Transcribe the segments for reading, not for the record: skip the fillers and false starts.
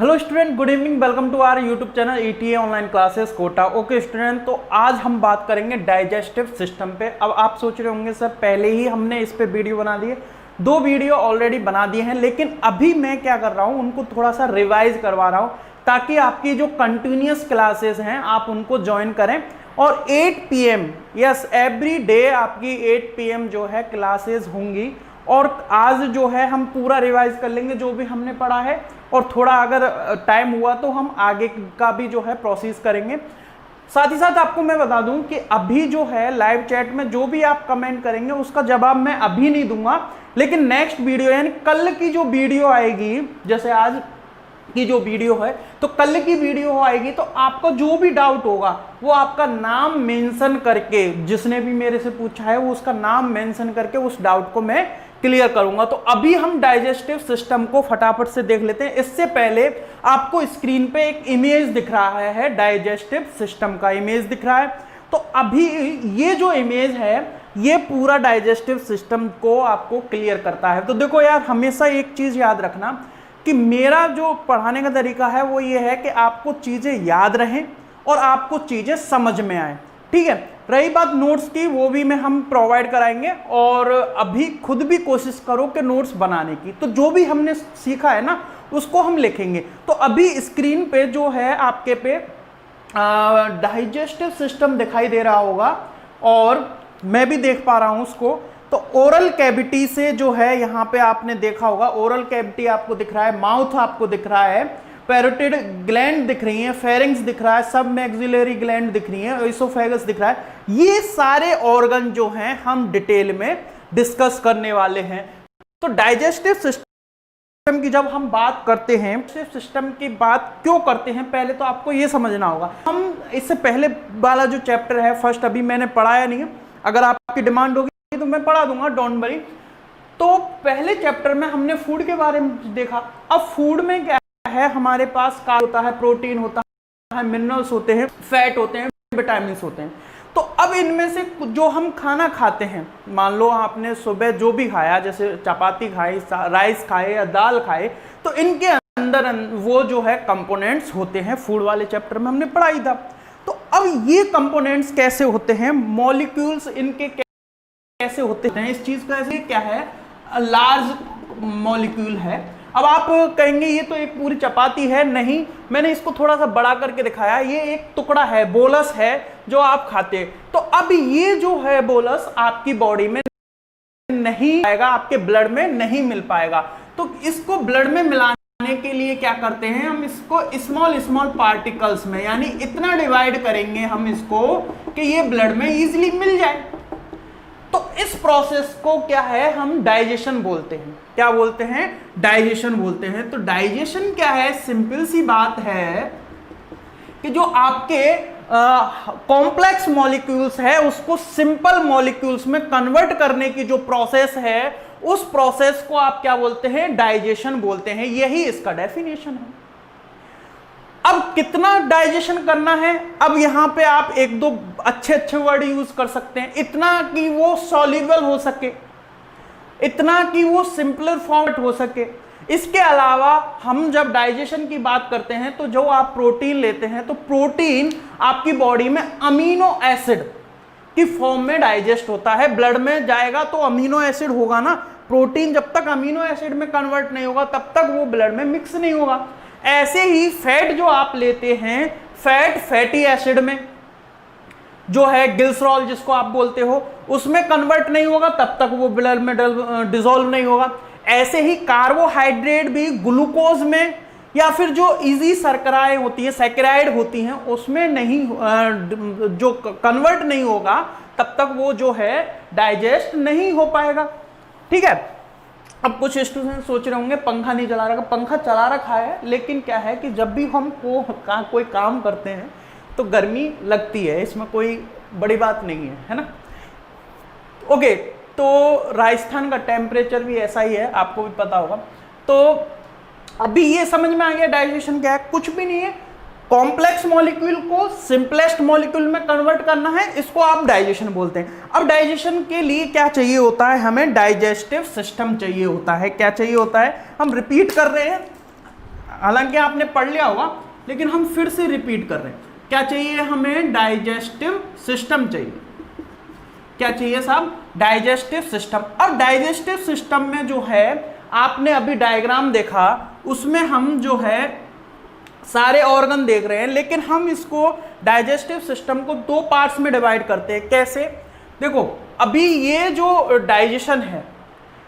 Hello student, good evening. Welcome to our YouTube channel ETA online classes Kota. Okay student, तो आज हम बात करेंगे डाइजेस्टिव सिस्टम पे। अब आप सोच रहे होंगे सर पहले ही हमने इस पे वीडियो बना दिए, 2 वीडियो ऑलरेडी बना दिए हैं, लेकिन अभी मैं क्या कर रहा हूँ, उनको थोड़ा सा रिवाइज करवा रहा हूँ ताकि आपकी जो कंटिन्यूस क्लासेस हैं आप उनको ज्वाइन करें। और 8 PM, यस, एवरी डे आपकी 8 PM जो है क्लासेस होंगी। और आज जो है हम पूरा रिवाइज कर लेंगे जो भी हमने पढ़ा है, और थोड़ा अगर टाइम हुआ तो हम आगे का भी जो है प्रोसेस करेंगे। साथ ही साथ आपको मैं बता दूं कि अभी जो है लाइव चैट में जो भी आप कमेंट करेंगे उसका जवाब मैं अभी नहीं दूंगा, लेकिन नेक्स्ट वीडियो यानी कल की जो वीडियो आएगी, जैसे आज की जो वीडियो है, तो कल की वीडियो आएगी तो आपका जो भी डाउट होगा वो आपका नाम मेंशन करके, जिसने भी मेरे से पूछा है वो उसका नाम मेंशन करके उस डाउट को मैं क्लियर करूंगा। तो अभी हम डाइजेस्टिव सिस्टम को फटाफट से देख लेते हैं। इससे पहले आपको स्क्रीन पे एक इमेज दिख रहा है, डाइजेस्टिव सिस्टम का इमेज दिख रहा है। तो अभी ये जो इमेज है ये पूरा डाइजेस्टिव सिस्टम को आपको क्लियर करता है। तो देखो यार, हमेशा एक चीज याद रखना कि मेरा जो पढ़ाने का तरीका है वो ये है कि आपको चीजें याद रहें और आपको चीजें समझ में आए, ठीक है। रही बात नोट्स की, वो भी मैं हम प्रोवाइड कराएंगे, और अभी खुद भी कोशिश करो कि नोट्स बनाने की। तो जो भी हमने सीखा है ना उसको हम लिखेंगे। तो अभी स्क्रीन पे जो है आपके पे डाइजेस्टिव सिस्टम दिखाई दे रहा होगा और मैं भी देख पा रहा हूं उसको। तो ओरल कैविटी से जो है यहाँ पे आपने देखा होगा, ओरल कैविटी आपको दिख रहा है, माउथ आपको दिख रहा है, पैरोटिड ग्लैंड दिख रही है, फेरिंग्स दिख रहा है, सब मैक्सिलरी ग्लैंड दिख रही है, इसोफेगस दिख रहा है। ये सारे ऑर्गन जो हैं हम डिटेल में डिस्कस करने वाले हैं। तो डाइजेस्टिव सिस्टम की जब हम बात करते हैं, सिस्टम की बात क्यों करते हैं, पहले तो आपको ये समझना होगा। हम इससे पहले वाला जो चैप्टर है फर्स्ट, अभी मैंने पढ़ाया नहीं है, अगर आपकी डिमांड होगी तो मैं पढ़ा दूंगा, डोंट वरी। तो पहले चैप्टर में हमने फूड के बारे में देखा। अब फूड में क्या है, हमारे पास कार्ब होता है, प्रोटीन होता है, मिनरल्स होते हैं, फैट होते हैं, विटामिन होते हैं। तो अब इनमें से जो हम खाना खाते हैं, मान लो आपने सुबह जो भी खाया, जैसे चपाती खाई, राइस खाए या दाल खाए, तो इनके अंदर वो जो है कंपोनेंट्स होते हैं, फूड वाले चैप्टर में हमने पढ़ाई था। तो अब ये कंपोनेंट्स कैसे होते हैं, मॉलिक्यूल्स इनके कैसे होते हैं, इस चीज का ऐसे क्या है, लार्ज मॉलिक्यूल है। अब आप कहेंगे ये तो एक पूरी चपाती है, नहीं, मैंने इसको थोड़ा सा बड़ा करके दिखाया, ये एक टुकड़ा है, बोलस है जो आप खाते हैं। तो अब ये जो है बोलस आपकी बॉडी में नहीं आएगा, आपके ब्लड में नहीं मिल पाएगा। तो इसको ब्लड में मिलाने के लिए क्या करते हैं, हम इसको स्मॉल स्मॉल पार्टिकल्स में, यानी इतना डिवाइड करेंगे हम इसको कि ये ब्लड में इजीली मिल जाए। तो इस प्रोसेस को क्या है, हम डाइजेशन बोलते हैं। क्या बोलते हैं? डाइजेशन बोलते हैं। तो डाइजेशन क्या है, सिंपल सी बात है कि जो आपके कॉम्प्लेक्स मॉलिक्यूल्स है उसको सिंपल मॉलिक्यूल्स में कन्वर्ट करने की जो प्रोसेस है, उस प्रोसेस को आप क्या बोलते हैं, डाइजेशन बोलते हैं। यही इसका डेफिनेशन है। अब कितना डाइजेशन करना है, अब यहां पे आप एक दो अच्छे अच्छे वर्ड यूज कर सकते हैं। इतना कि वो सॉल्युबल हो सके, इतना कि वो सिंपलर फॉर्मेट हो सके। इसके अलावा हम जब डाइजेशन की बात करते हैं तो जो आप प्रोटीन लेते हैं, तो प्रोटीन आपकी बॉडी में अमीनो एसिड की फॉर्म में डाइजेस्ट होता है। ब्लड में जाएगा तो अमीनो एसिड होगा ना, प्रोटीन जब तक अमीनो एसिड में कन्वर्ट नहीं होगा तब तक वो ब्लड में मिक्स नहीं होगा। ऐसे ही फैट जो आप लेते हैं, फैट फैटी एसिड में जो है ग्लिसरॉल जिसको आप बोलते हो, उसमें कन्वर्ट नहीं होगा तब तक वो ब्लड में डिसॉल्व नहीं होगा। ऐसे ही कार्बोहाइड्रेट भी ग्लूकोज में या फिर जो इजी शर्कराएं होती हैं, सैकराइड होती हैं, उसमें नहीं, जो कन्वर्ट नहीं होगा तब तक वो जो है डाइजेस्ट नहीं हो पाएगा, ठीक है। अब कुछ स्टूडेंट सोच रहे होंगे पंखा नहीं चला रखा, पंखा चला रखा है, लेकिन क्या है कि जब भी हम कोई काम करते हैं तो गर्मी लगती है, इसमें कोई बड़ी बात नहीं है ना। ओके, तो राजस्थान का टेम्परेचर भी ऐसा ही है, आपको भी पता होगा। तो अभी ये समझ में आ गया डाइजेशन क्या है, कुछ भी नहीं है, कॉम्प्लेक्स मॉलिक्यूल को सिंपलेस्ट मॉलिक्यूल में कन्वर्ट करना है, इसको आप डाइजेशन बोलते हैं। अब डाइजेशन के लिए क्या चाहिए होता है, हमें डाइजेस्टिव सिस्टम चाहिए होता है। क्या चाहिए होता है, हम रिपीट कर रहे हैं, हालांकि आपने पढ़ लिया होगा, लेकिन हम फिर से रिपीट कर रहे हैं। क्या चाहिए हमें? डाइजेस्टिव सिस्टम चाहिए। क्या चाहिए साहब? Digestive system. और डाइजेस्टिव सिस्टम में जो है आपने अभी डायग्राम देखा, उसमें हम जो है सारे ऑर्गन देख रहे हैं, लेकिन हम इसको डाइजेस्टिव सिस्टम को दो पार्ट्स में डिवाइड करते हैं। कैसे? देखो अभी ये जो डाइजेशन है,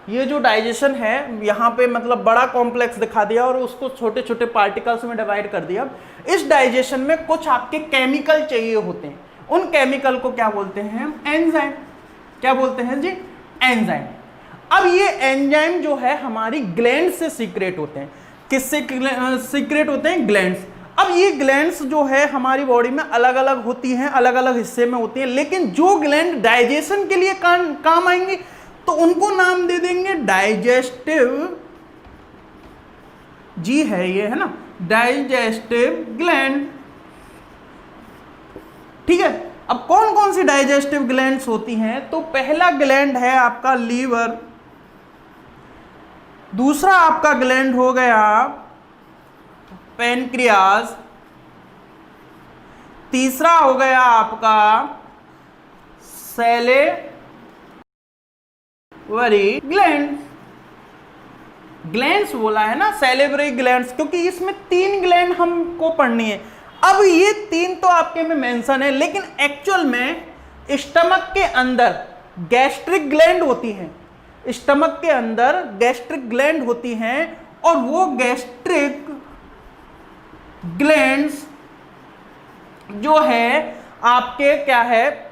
ये जो डाइजेशन है यहाँ पे मतलब बड़ा कॉम्प्लेक्स दिखा दिया और उसको छोटे छोटे पार्टिकल्स में डिवाइड कर दिया। इस डाइजेशन में कुछ आपके केमिकल चाहिए होते हैं, उन केमिकल को क्या बोलते हैं? एंजाइम। क्या बोलते हैं जी? एंजाइम। अब ये एंजाइम जो है हमारी ग्लैंड से सीक्रेट होते हैं। किससे सीक्रेट होते हैं? ग्लैंड्स। अब ये ग्लैंड्स जो है हमारी बॉडी में अलग अलग होती हैं, अलग अलग हिस्से में होती हैं, लेकिन जो ग्लैंड डाइजेशन के लिए काम आएंगी तो उनको नाम दे देंगे डाइजेस्टिव। जी है ये, है ना, डाइजेस्टिव ग्लैंड। ठीक है। अब कौन कौन सी डाइजेस्टिव ग्लैंड्स होती हैं? तो पहला ग्लैंड है आपका लीवर, दूसरा आपका ग्लैंड हो गया पैनक्रियाज, तीसरा हो गया आपका सैलिवरी ग्लैंड। ग्लैंड्स बोला है ना, सैलिवरी ग्लैंड्स, क्योंकि इसमें 3 ग्लैंड हमको पढ़नी है। अब ये 3 तो आपके में मेंशन है, लेकिन एक्चुअल में स्टमक के अंदर गैस्ट्रिक ग्लैंड होती हैं। स्टमक के अंदर गैस्ट्रिक ग्लैंड होती हैं और वो गैस्ट्रिक ग्लैंड्स जो है आपके क्या है,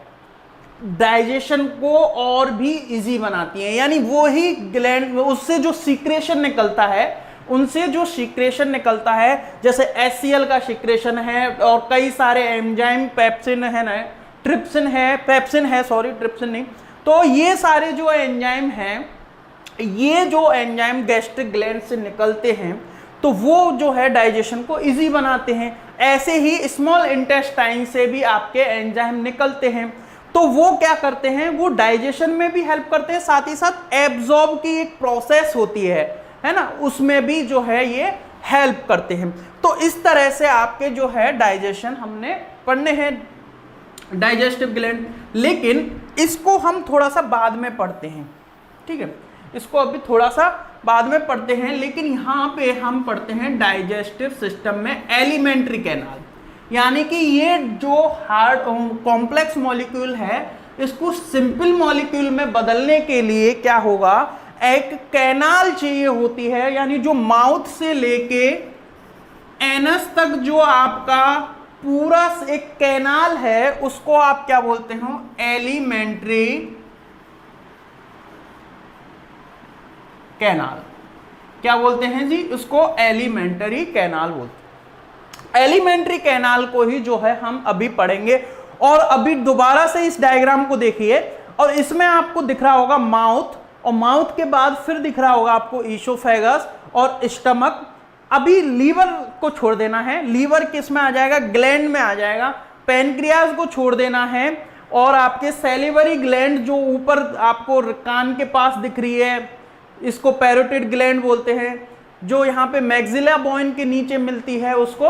डाइजेशन को और भी इजी बनाती हैं। यानी वो ही ग्लैंड, उससे जो सीक्रेशन निकलता है, उनसे जो सीक्रेशन निकलता है, जैसे HCl का सीक्रेशन है और कई सारे एंजाइम, पेप्सिन है ना, ट्रिप्सिन है, पेप्सिन है, सॉरी ट्रिप्सिन नहीं, तो ये सारे जो एंजाइम हैं, ये जो एंजाइम गैस्ट्रिक ग्लैंड से निकलते हैं तो वो जो है डाइजेशन को इजी बनाते हैं। ऐसे ही स्मॉल इंटेस्टाइन से भी आपके एंजाइम निकलते हैं, तो वो क्या करते हैं? वो डाइजेशन में भी हेल्प करते हैं, साथ ही साथ एब्जॉर्ब की एक प्रोसेस होती है ना, उसमें भी जो है ये हेल्प करते हैं। तो इस तरह से आपके जो है डाइजेशन हमने पढ़ने हैं, डाइजेस्टिव ग्लैंड। लेकिन इसको हम थोड़ा सा बाद में पढ़ते हैं, ठीक है, इसको अभी थोड़ा सा बाद में पढ़ते हैं। लेकिन यहाँ पे हम पढ़ते हैं डाइजेस्टिव सिस्टम में एलिमेंट्री कैनाल, यानी कि ये जो हार्ड कॉम्प्लेक्स मॉलिक्यूल है, इसको सिंपल मॉलिक्यूल में बदलने के लिए क्या होगा? एक कैनाल चाहिए होती है, यानी जो माउथ से लेके एनस तक जो आपका पूरा एक कैनाल है, उसको आप क्या बोलते हो? Alimentary canal. क्या बोलते हैं जी? उसको एलिमेंट्री कैनाल बोलते हैं। एलिमेंट्री कैनाल को ही जो है हम अभी पढ़ेंगे। और अभी दोबारा से इस डायग्राम को देखिए, और इसमें आपको दिख रहा होगा माउथ, और माउथ के बाद फिर दिख रहा होगा आपको ईसोफेगस और स्टमक। अभी लीवर को छोड़ देना है, लीवर किस में आ जाएगा? ग्लैंड में आ जाएगा। पैनक्रियाज को छोड़ देना है, और आपके सैलिवरी ग्लैंड जो ऊपर आपको कान के पास दिख रही है, इसको पैरोटिड ग्लैंड बोलते हैं, जो यहाँ पे मैक्सिला बोन के नीचे मिलती है उसको,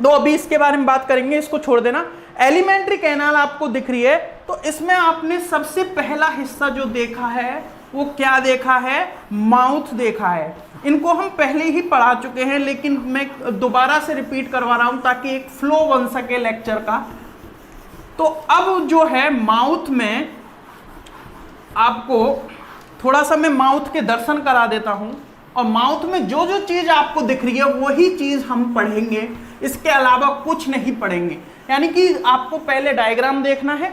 तो अभी इसके बारे में बात करेंगे, इसको छोड़ देना। एलिमेंट्री कैनाल आपको दिख रही है, तो इसमें आपने सबसे पहला हिस्सा जो देखा है वो क्या देखा है? माउथ देखा है। इनको हम पहले ही पढ़ा चुके हैं, लेकिन मैं दोबारा से रिपीट करवा रहा हूं ताकि एक फ्लो बन सके लेक्चर का। तो अब जो है माउथ में आपको थोड़ा सा मैं माउथ के दर्शन करा देता हूं, और माउथ में जो जो चीज आपको दिख रही है वही चीज हम पढ़ेंगे, इसके अलावा कुछ नहीं पढ़ेंगे। यानी कि आपको पहले डायग्राम देखना है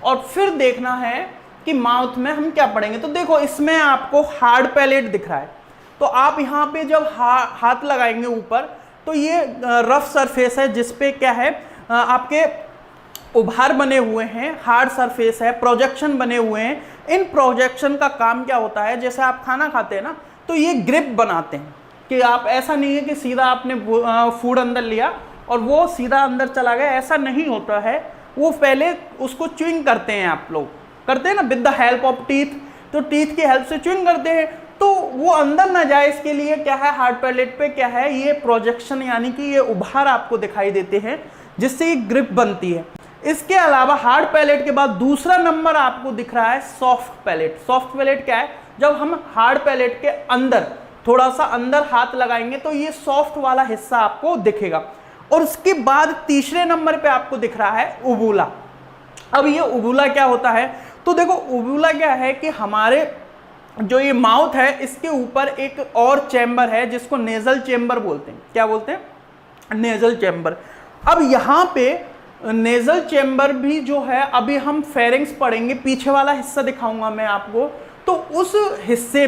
और फिर देखना है कि माउथ में हम क्या पढ़ेंगे। तो देखो इसमें आपको हार्ड पैलेट दिख रहा है, तो आप यहाँ पे जब हाथ लगाएंगे ऊपर, तो ये रफ सरफेस है जिसपे क्या है आपके उभार बने हुए हैं, हार्ड सरफेस है, प्रोजेक्शन बने हुए हैं। इन प्रोजेक्शन का काम क्या होता है? जैसे आप खाना खाते हैं ना, तो ये ग्रिप बनाते हैं कि आप, ऐसा नहीं है कि सीधा आपने फूड अंदर लिया और वो सीधा अंदर चला गया, ऐसा नहीं होता है। वो पहले उसको च्युइंग करते हैं, आप लोग करते हैं ना with the help of teeth, तो टीथ की हेल्प से च्युइंग करते हैं। तो तो वो अंदर ना जाए इसके लिए क्या है, हार्ड पैलेट पे क्या है, ये प्रोजेक्शन यानी कि ये उभार आपको दिखाई देते हैं जिससे ये ग्रिप बनती है। इसके अलावा हार्ड पैलेट के बाद दूसरा नंबर आपको दिख रहा है सॉफ्ट पैलेट। सॉफ्ट पैलेट क्या है, जब हम हार्ड पैलेट के अंदर थोड़ा सा अंदर हाथ लगाएंगे तो ये सॉफ्ट वाला हिस्सा आपको दिखेगा। और उसके बाद तीसरे नंबर पे आपको दिख रहा है उबुला। अब ये उबुला क्या होता है, तो देखो उबुला क्या है कि हमारे जो ये माउथ है इसके ऊपर एक और चैम्बर है जिसको नेजल चैम्बर बोलते हैं। क्या बोलते हैं, नेजल चैम्बर। अब यहाँ पे नेजल चैम्बर भी जो है, अभी हम फेरिंग्स पढ़ेंगे, पीछे वाला हिस्सा दिखाऊंगा मैं आपको, तो उस हिस्से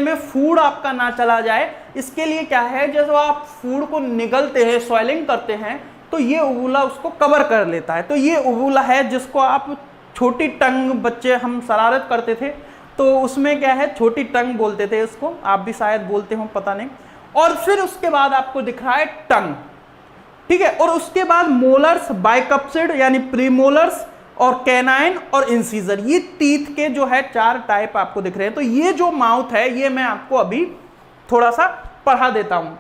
में फूड आपका ना चला जाए इसके लिए क्या है, जब आप फूड को निगलते हैं, स्वेलिंग करते हैं, तो ये उबुला उसको कवर कर लेता है। तो ये उबुला है जिसको आप छोटी टंग, बच्चे हम शरारत करते थे तो उसमें क्या है, छोटी टंग बोलते थे इसको, आप भी शायद बोलते हो, पता नहीं। और फिर उसके बाद आपको दिख रहा है टंग, ठीक है। और उसके बाद मोलर्स, बाइकप्सिड यानी प्रीमोलर्स, और कैनाइन और इंसीजर, ये टीथ के जो है 4 टाइप आपको दिख रहे हैं। तो ये जो माउथ है ये मैं आपको अभी थोड़ा सा पढ़ा देता हूं,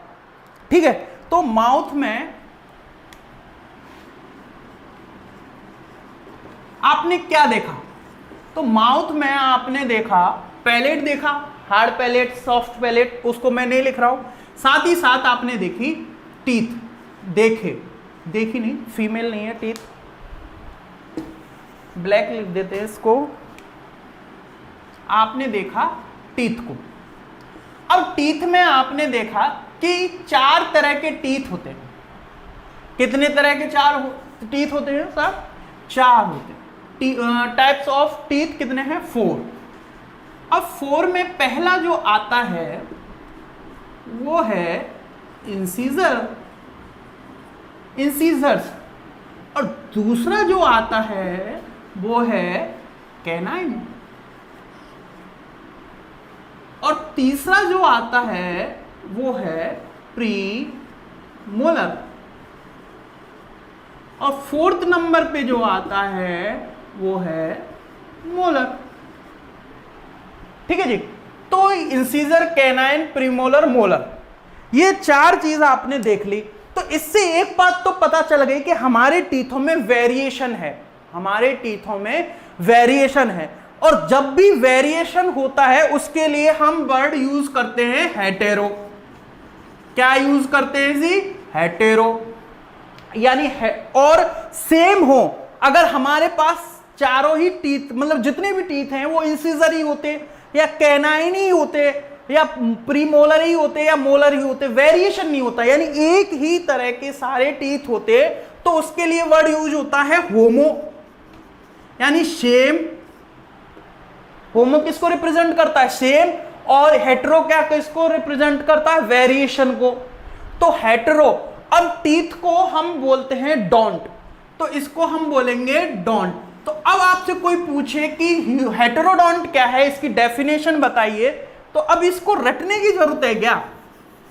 ठीक है। तो माउथ में आपने क्या देखा, तो माउथ में आपने देखा पैलेट देखा, हार्ड पैलेट, सॉफ्ट पैलेट, उसको मैं नहीं लिख रहा हूं। साथ ही साथ आपने देखी टीथ, देखी नहीं, फीमेल नहीं है टीथ, ब्लैक लिख देते हैं इसको। आपने देखा टीथ को। अब टीथ में आपने देखा कि 4 तरह के टीथ होते हैं। कितने तरह के टीथ होते हैं सर? 4 होते हैं। टाइप्स ऑफ टीथ कितने हैं? 4। अब 4 में पहला जो आता है वो है इंसीजर्स, और दूसरा जो आता है वो है कैनाइन, और तीसरा जो आता है वो है प्रीमोलर, और 4th नंबर पे जो आता है वो है मोलर, ठीक है जी। तो इंसीजर, कैनाइन, प्रीमोलर, मोलर, ये 4 चीज आपने देख ली। तो इससे एक बात तो पता चल गई कि हमारे टीथों में वेरिएशन है, हमारे टीथों में वेरिएशन है। और जब भी वेरिएशन होता है उसके लिए हम वर्ड यूज करते हैं हेटेरो। क्या यूज करते हैं जी? हेटेरो, यानी और सेम हो, अगर हमारे पास चारों ही टीथ, मतलब जितने भी टीथ हैं वो इंसीजर ही होते, या कैनाइन ही होते, या प्रीमोलर ही होते, या मोलर ही होते, वेरिएशन नहीं होता, यानी एक ही तरह के सारे टीथ होते, तो उसके लिए वर्ड यूज होता है होमो, यानी सेम। होमो किसको रिप्रेजेंट करता है? सेम। और हेटेरो क्या किसको रिप्रेजेंट करता है? वेरिएशन को। तो हेटेरो। अब टीथ को हम बोलते हैं डोंट, तो इसको हम बोलेंगे डोंट। तो अब आपसे कोई पूछे कि हेटेरोडोंट क्या है, इसकी डेफिनेशन बताइए, तो अब इसको रटने की जरूरत है क्या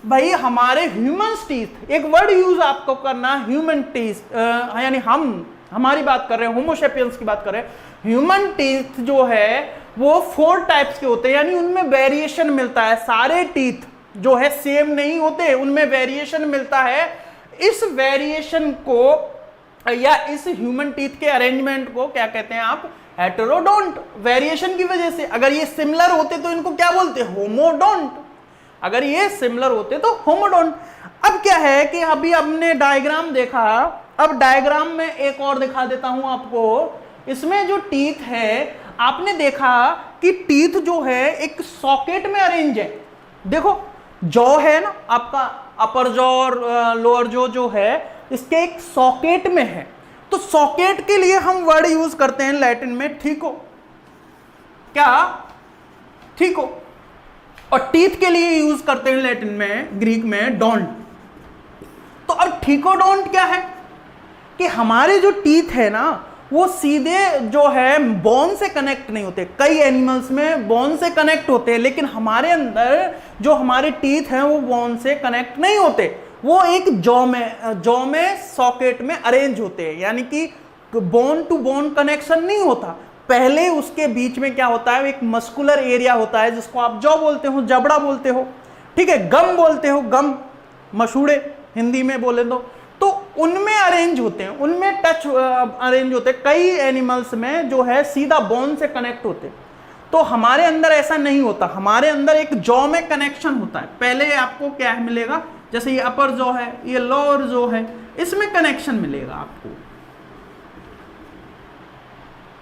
भाई? हमारे ह्यूमन टीथ, एक वर्ड यूज आपको करना, ह्यूमन टीथ, यानी हमारी बात कर रहे हैं, होमो सेपियंस की बात कर रहे हैं। ह्यूमन टीथ जो है वो 4 टाइप्स के होते हैं, यानी उनमें वेरिएशन मिलता है। सारे टीथ जो है सेम नहीं होते, उनमें वेरिएशन मिलता है। इस वेरिएशन को या इस ह्यूमन टीथ के अरेंजमेंट को क्या कहते हैं आप? हेटेरोडोंट। वेरिएशन की वजह से, अगर ये सिमिलर होते तो इनको क्या बोलते? होमोडोंट। अगर ये सिमिलर होते तो होमोडोंट। अब क्या है कि अभी हमने डायग्राम देखा, अब डायग्राम में एक और दिखा देता हूं आपको। इसमें जो टीथ है, आपने देखा कि टीथ जो है एक सॉकेट में अरेंज है। देखो जॉ है ना आपका, अपर जॉ और लोअर जॉ जो है इसके एक सॉकेट में है। तो सॉकेट के लिए हम वर्ड यूज करते हैं लैटिन में ठीको। क्या? ठीको। और टीथ के लिए यूज करते हैं लैटिन में, ग्रीक में डोंट। तो अब ठीकोडोंट क्या है कि हमारे जो टीथ है ना वो सीधे जो है बोन से कनेक्ट नहीं होते। कई एनिमल्स में बोन से कनेक्ट होते हैं, लेकिन हमारे अंदर जो हमारे टीथ हैं वो बोन से कनेक्ट नहीं होते, वो एक जॉ में सॉकेट में अरेंज होते हैं, यानी कि बोन टू बोन कनेक्शन नहीं होता। पहले उसके बीच में क्या होता है, एक मस्कुलर एरिया होता है जिसको आप जॉ बोलते हो, जबड़ा बोलते हो, ठीक है, गम बोलते हो, गम मसूड़े हिंदी में बोले तो उनमें अरेंज होते हैं, उनमें टच अरेंज होते हैं। कई एनिमल्स में जो है सीधा बोन से कनेक्ट होते हैं, तो हमारे अंदर ऐसा नहीं होता। हमारे अंदर एक जॉ में कनेक्शन होता है। पहले आपको क्या है मिलेगा, जैसे ये अपर जॉ है, ये लोअर जॉ है, इसमें कनेक्शन मिलेगा आपको,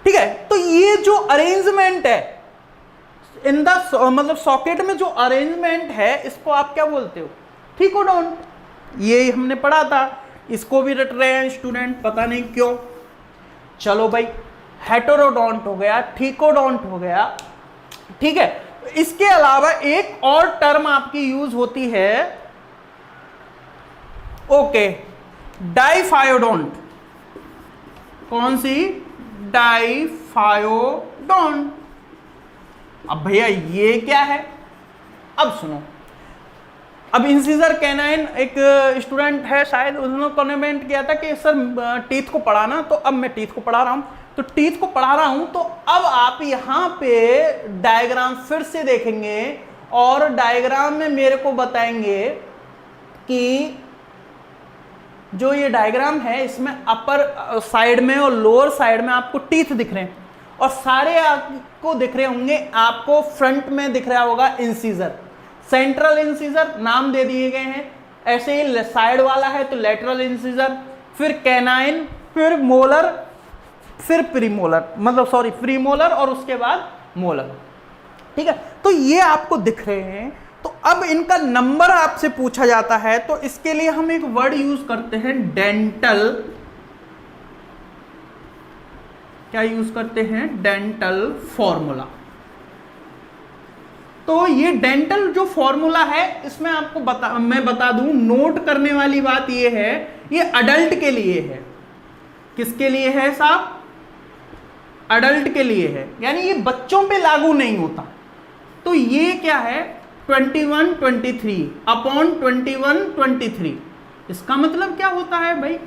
ठीक है। तो ये जो अरेंजमेंट है इन द मतलब सॉकेट में जो अरेंजमेंट है, इसको आप क्या बोलते हो, थिकोडोंट। ये हमने पढ़ा था, इसको भी रट रहे हैं स्टूडेंट, पता नहीं क्यों। चलो भाई, हेटेरोडोंट हो गया, थिकोडोंट हो गया, ठीक है। इसके अलावा एक और टर्म आपकी यूज होती है, ओके, डाइफायोडोंट। कौन सी, डाइफायोडोंट। अब भैया ये क्या है, अब सुनो। अब इंसिजर कैनाइन, एक स्टूडेंट है शायद, उन्होंने कमेंट किया था कि सर टीथ को पढ़ाना, तो अब मैं टीथ को पढ़ा रहा हूं, तो टीथ को पढ़ा रहा हूं, तो अब आप यहां पे डायग्राम फिर से देखेंगे और डायग्राम में मेरे को बताएंगे कि जो ये डायग्राम है इसमें अपर साइड में और लोअर साइड में आपको टीथ दिख रहे हैं, और सारे आपको दिख रहे होंगे, आपको फ्रंट में दिख रहा होगा इंसिजर, सेंट्रल इंसिजर नाम दे दिए गए हैं। ऐसे ही साइड वाला है तो लेटरल इंसिजर, फिर कैनाइन, फिर मोलर, फिर प्रीमोलर, मतलब सॉरी प्रीमोलर, और उसके बाद मोलर, ठीक है। तो ये आपको दिख रहे हैं। तो अब इनका नंबर आपसे पूछा जाता है, तो इसके लिए हम एक वर्ड यूज करते हैं, डेंटल। क्या यूज करते हैं, डेंटल फॉर्मूला। तो ये डेंटल जो फॉर्मूला है, इसमें आपको मैं बता दूं, नोट करने वाली बात ये है, ये अडल्ट के लिए है। किसके लिए है साहब, अडल्ट के लिए है, यानी ये बच्चों पे लागू नहीं होता। तो ये क्या है, 21-23 अपॉन 21-23, इसका मतलब क्या होता है भाई,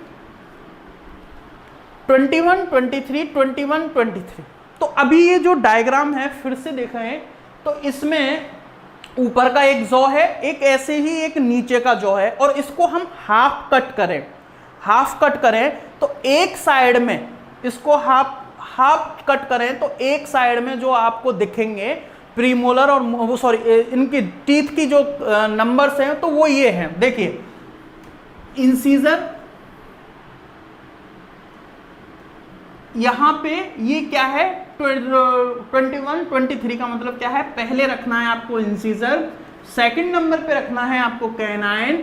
21-23 21-23। तो अभी ये जो डायग्राम है फिर से देखें, तो इसमें ऊपर का एक जॉ है, एक ऐसे ही एक नीचे का जॉ है, और इसको हम हाफ कट करें, हाफ कट करें तो एक साइड में, इसको हाफ कट करें तो एक साइड में जो आपको दिखेंगे प्रीमोलर और वो सॉरी इनकी टीथ की जो नंबर्स हैं, तो वो ये हैं। देखिए, इंसीजर यहां पे ये क्या है, 21-23 का मतलब क्या है, पहले रखना है आपको इंसीजर, सेकंड नंबर पे रखना है आपको कैनाइन,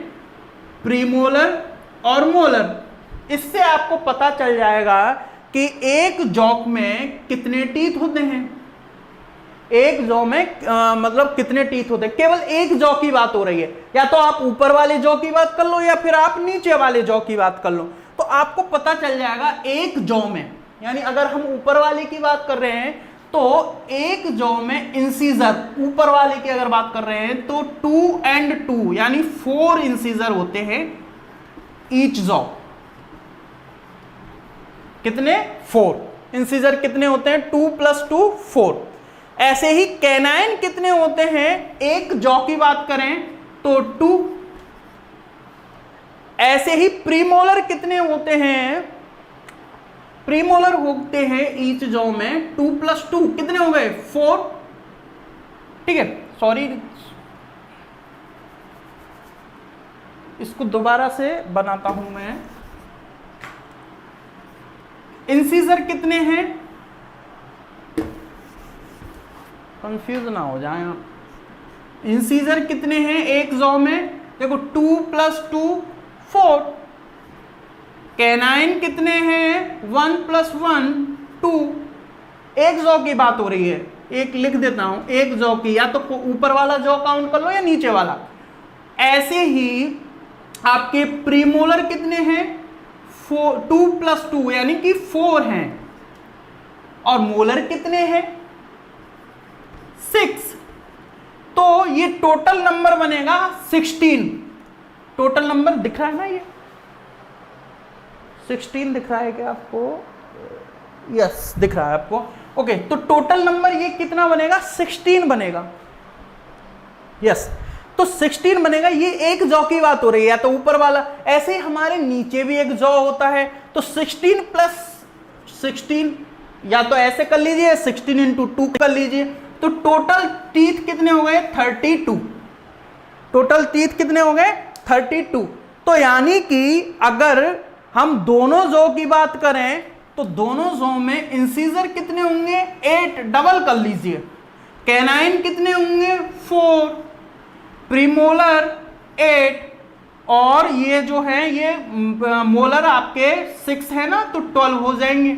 प्रीमोलर और मोलर। इससे आपको पता चल जाएगा कि एक जॉक में कितने टीथ होते हैं, एक जॉ में मतलब कितने टीथ होते हैं। केवल एक जॉ की बात हो रही है, या तो आप ऊपर वाले जॉ की बात कर लो या फिर आप नीचे वाले जॉ की बात कर लो, तो आपको पता चल जाएगा एक जॉ में, यानी अगर हम ऊपर वाले की बात कर रहे हैं तो एक जॉ में इंसीजर, ऊपर वाले की अगर बात कर रहे हैं तो 2 and 2 यानी 4 इंसीजर होते हैं ईच जॉ। कितने, 4 इंसीजर कितने होते हैं, 2 + 2 4। ऐसे ही कैनाइन कितने होते हैं, एक जॉ की बात करें तो 2। ऐसे ही प्रीमोलर कितने होते हैं, प्रीमोलर होते हैं ईच जॉ में 2 + 2 कितने हो गए, 4, ठीक है। सॉरी, इसको दोबारा से बनाता हूं मैं। इंसीजर कितने हैं, कंफ्यूज ना हो जाए आप। इंसीजर कितने हैं एक जॉ में, देखो 2 + 2 4। कैनाइन कितने हैं, 1 + 1 2। एक जॉ की बात हो रही है, एक लिख देता हूं, एक जॉ की, या तो ऊपर वाला जॉ काउंट कर लो या नीचे वाला। ऐसे ही आपके प्रीमोलर कितने हैं, 2 + 2 यानी कि 4 हैं, और मोलर कितने हैं, 6। तो ये टोटल नंबर बनेगा 16। टोटल नंबर दिख रहा है ना, ये 16 दिख रहा है क्या आपको, यस दिख रहा है आपको। ओके, तो टोटल नंबर ये कितना बनेगा, 16 बनेगा। यस, तो 16 बनेगा। ये एक जॉ की बात हो रही है, या तो ऊपर वाला, ऐसे ही हमारे नीचे भी एक जॉ होता है, तो 16 प्लस 16, या तो ऐसे कर लीजिए 16 इंटू 2 कर लीजिए, तो टोटल टीथ कितने हो गए, 32। टोटल टीथ कितने हो गए, 32। तो यानी कि अगर हम दोनों जॉ की बात करें तो दोनों जॉ में इंसीजर कितने होंगे, 8, डबल कर लीजिए। कैनाइन कितने होंगे, 4, प्रीमोलर 8, और ये जो है ये मोलर आपके 6 है ना, तो 12 हो जाएंगे।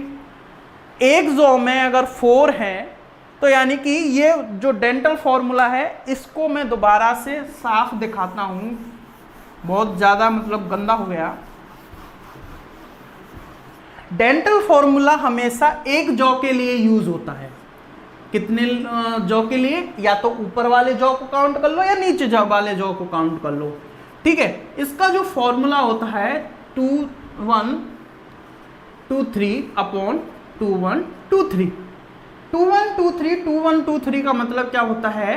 एक जॉ में अगर 4 है तो यानी कि ये जो डेंटल फॉर्मूला है इसको मैं दोबारा से साफ दिखाता हूं, बहुत ज्यादा मतलब गंदा हो गया। डेंटल फॉर्मूला हमेशा एक जॉ के लिए यूज होता है। कितने जॉ के लिए, या तो ऊपर वाले जॉ को काउंट कर लो या नीचे वाले जॉ को काउंट कर लो, ठीक है। इसका जो फॉर्मूला होता है 2 1 2 3 अपॉन 2 1 2 3। 2 1 2 3 2 1 2 3 का मतलब क्या होता है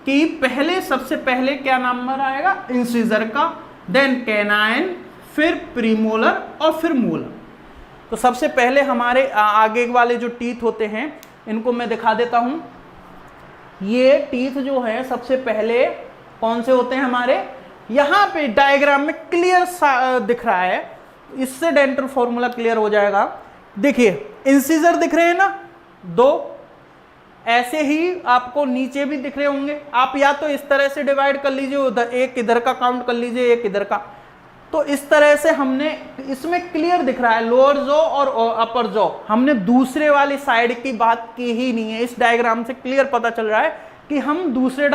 कि पहले, सबसे पहले क्या नंबर आएगा, इंसीजर का, देन कैनाइन, फिर प्रीमोलर और फिर मोलर। तो सबसे पहले हमारे आगे वाले जो टीथ होते हैं इनको मैं दिखा देता हूं। ये टीथ जो है सबसे पहले कौन से होते हैं हमारे, यहां पे डायग्राम में क्लियर दिख रहा है, इससे डेंटल फॉर्मूला क्लियर हो जाएगा। देखिए इंसीजर दिख रहे हैं ना, 2, ऐसे ही आपको नीचे भी दिख रहे होंगे। आप या तो इस तरह से डिवाइड कर लीजिए, उधर एक इधर का काउंट कर लीजिए, एक इधर का, तो इस तरह से हमने, इसमें क्लियर दिख रहा है लोअर जॉ और अपर जॉ। हमने दूसरे वाली साइड की बात की ही नहीं है, इस डायग्राम से क्लियर पता चल रहा है कि हम दूसरे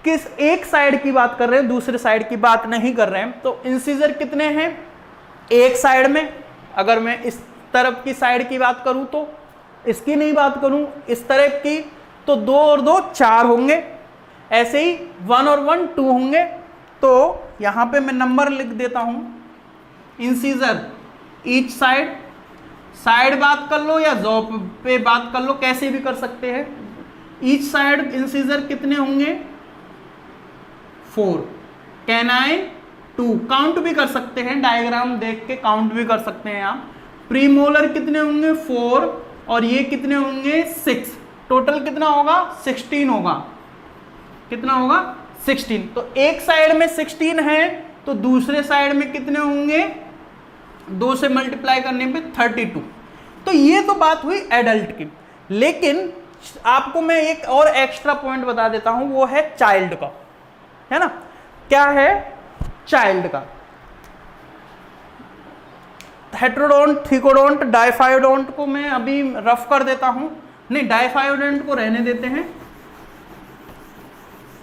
किस एक साइड की बात कर रहे हैं, दूसरे साइड की बात नहीं कर रहे हैं। तो इंसीजर कितने हैं एक साइड में, अगर मैं इस तरफ की साइड की बात करूं तो, इसकी नहीं बात करूं, इस तरफ की, तो 2 और 2 4 होंगे। ऐसे ही 1 और 1 2 होंगे। तो यहां पे मैं नंबर लिख देता हूं, इंसीजर ईच साइड बात कर लो या जॉ पे बात कर लो, कैसे भी कर सकते हैं। ईच साइड इंसीजर कितने होंगे, 4, कैनाइन 2, काउंट भी कर सकते हैं, डायग्राम देख के काउंट भी कर सकते हैं आप। प्रीमोलर कितने होंगे, 4, और ये कितने होंगे, 6। टोटल कितना होगा, 16 होगा। कितना होगा, 16। तो एक साइड में 16 है, तो दूसरे साइड में कितने होंगे, 2 से मल्टीप्लाई करने पे 32। तो ये तो बात हुई एडल्ट की, लेकिन आपको मैं एक और एक्स्ट्रा पॉइंट बता देता हूं, वो है चाइल्ड का, है ना। क्या है चाइल्ड का, हेट्रोडोंट, थिकोडोंट, डाइफायोडोंट को मैं अभी रफ कर देता हूं, नहीं डाइफायोडोंट को रहने देते हैं।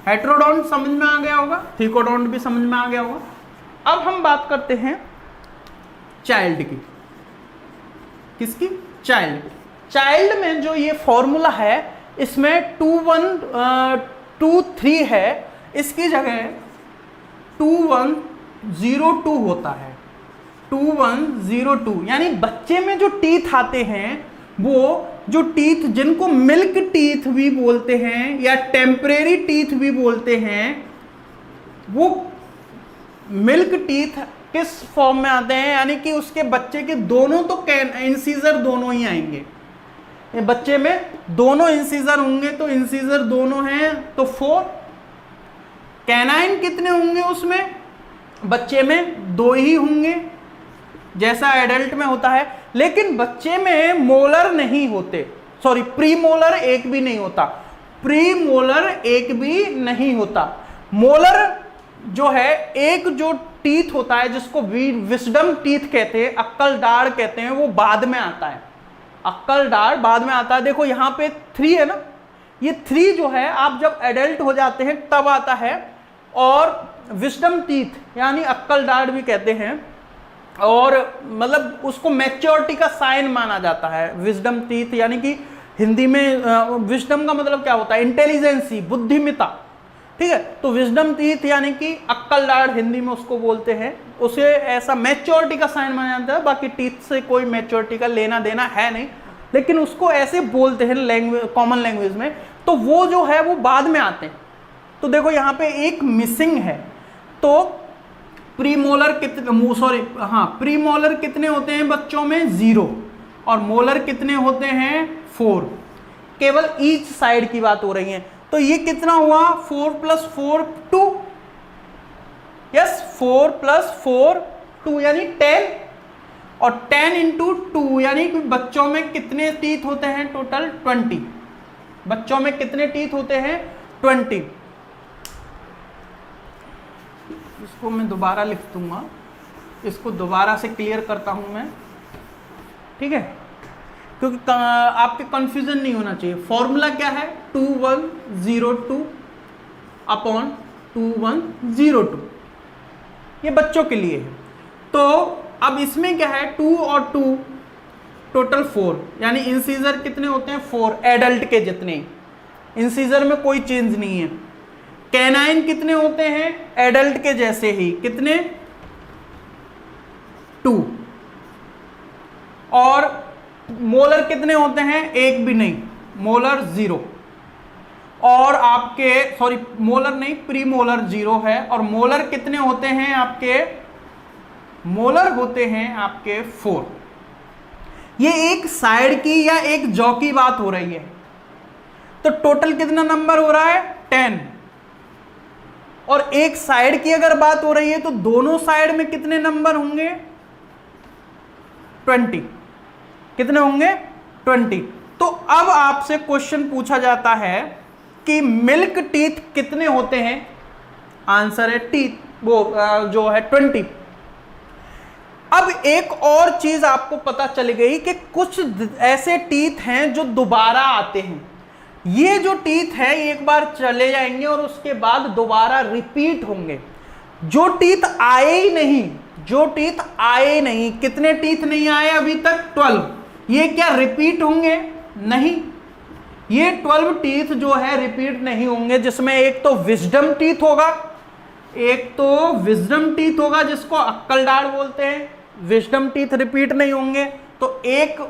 हेट्रोडोंट समझ में आ गया होगा, थिकोडोंट भी समझ में आ गया होगा। अब हम बात करते हैं चाइल्ड की। किसकी, चाइल्ड। चाइल्ड में जो ये फॉर्मूला है इसमें 2 1 2 3 है, इसकी जगह 2 1 0 2 होता है। 2 1 0 2, यानी बच्चे में जो टीथ आते हैं, वो जो टीथ जिनको मिल्क टीथ भी बोलते हैं या टेम्परेरी टीथ भी बोलते हैं, वो मिल्क टीथ किस फॉर्म में आते हैं, यानी कि उसके बच्चे के दोनों तो इंसीजर दोनों ही आएंगे। ये बच्चे में दोनों इंसीजर होंगे, तो इंसीजर दोनों हैं तो 4। कैनाइन कितने होंगे उसमें, बच्चे में 2 ही होंगे जैसा एडल्ट में होता है, लेकिन बच्चे में मोलर नहीं होते, सॉरी प्रीमोलर एक भी नहीं होता, प्रीमोलर एक भी नहीं होता। मोलर जो है एक जो टीथ होता है जिसको विस्डम टीथ कहते हैं, अक्कल दाढ़ कहते हैं, वो बाद में आता है, अक्कल दाढ़ बाद में आता है। देखो यहाँ पे 3 है ना, ये 3 जो है आप जब एडल्ट हो जाते हैं तब आता है, और विस्डम टीथ यानी अक्कल दाढ़ भी कहते हैं, और मतलब उसको मैच्योरिटी का साइन माना जाता है। विजडम टीथ यानी कि हिंदी में विजडम का मतलब क्या होता है, इंटेलिजेंसी, बुद्धिमता, ठीक है। तो विजडम टीथ यानी कि अक्कल दाढ़ हिंदी में उसको बोलते हैं, उसे ऐसा मैच्योरिटी का साइन माना जाता है। बाकी टीथ से कोई मैच्योरिटी का लेना देना है नहीं, लेकिन उसको ऐसे बोलते हैं लैंग्वेज, कॉमन लैंग्वेज में, तो वो जो है वो बाद में आते हैं। तो देखो यहाँ पे एक मिसिंग है। तो प्रीमोलर कितने, सॉरी हाँ, प्रीमोलर कितने होते हैं बच्चों में? 0। और मोलर कितने होते हैं? 4। केवल ईच साइड की बात हो रही है। तो ये कितना हुआ? 4 + 4 2। यस, 4 + 4 2 यानी 10। और 10 × 2 यानी कि बच्चों में कितने टीथ होते हैं? टोटल 20। बच्चों में कितने टीथ होते हैं? 20। इसको मैं दोबारा लिख दूंगा, इसको दोबारा से क्लियर करता हूं मैं, ठीक है, क्योंकि आपके कंफ्यूजन नहीं होना चाहिए। फॉर्मूला क्या है? 2102 अपॉन 2102, ये बच्चों के लिए है। तो अब इसमें क्या है? 2 और 2 टोटल 4, यानी इंसीजर कितने होते हैं? 4, एडल्ट के जितने। इंसीजर में कोई चेंज नहीं है। कैनाइन कितने होते हैं? एडल्ट के जैसे ही, कितने? 2। और मोलर कितने होते हैं? एक भी नहीं, मोलर 0। और आपके, सॉरी मोलर नहीं, प्री मोलर 0 है। और मोलर कितने होते हैं आपके? मोलर होते हैं आपके 4। ये एक साइड की या एक जॉ की बात हो रही है। तो टोटल कितना नंबर हो रहा है? 10। और एक साइड की अगर बात हो रही है तो दोनों साइड में कितने नंबर होंगे? 20। कितने होंगे? 20। तो अब आपसे क्वेश्चन पूछा जाता है कि मिल्क टीथ कितने होते हैं? आंसर है टीथ, वो जो है 20। अब एक और चीज आपको पता चल गई कि कुछ ऐसे टीथ हैं जो दोबारा आते हैं। ये जो टीथ है एक बार चले जाएंगे और उसके बाद दोबारा रिपीट होंगे। जो टीथ आए ही नहीं, जो टीथ आए नहीं, कितने टीथ नहीं आए अभी तक? 12। ये क्या रिपीट होंगे? नहीं, ये 12 टीथ जो है रिपीट नहीं होंगे, जिसमें एक तो विजडम टीथ होगा, एक तो विजडम टीथ होगा जिसको अक्कलदाढ़ बोलते हैं। विजडम टीथ रिपीट नहीं होंगे। तो एक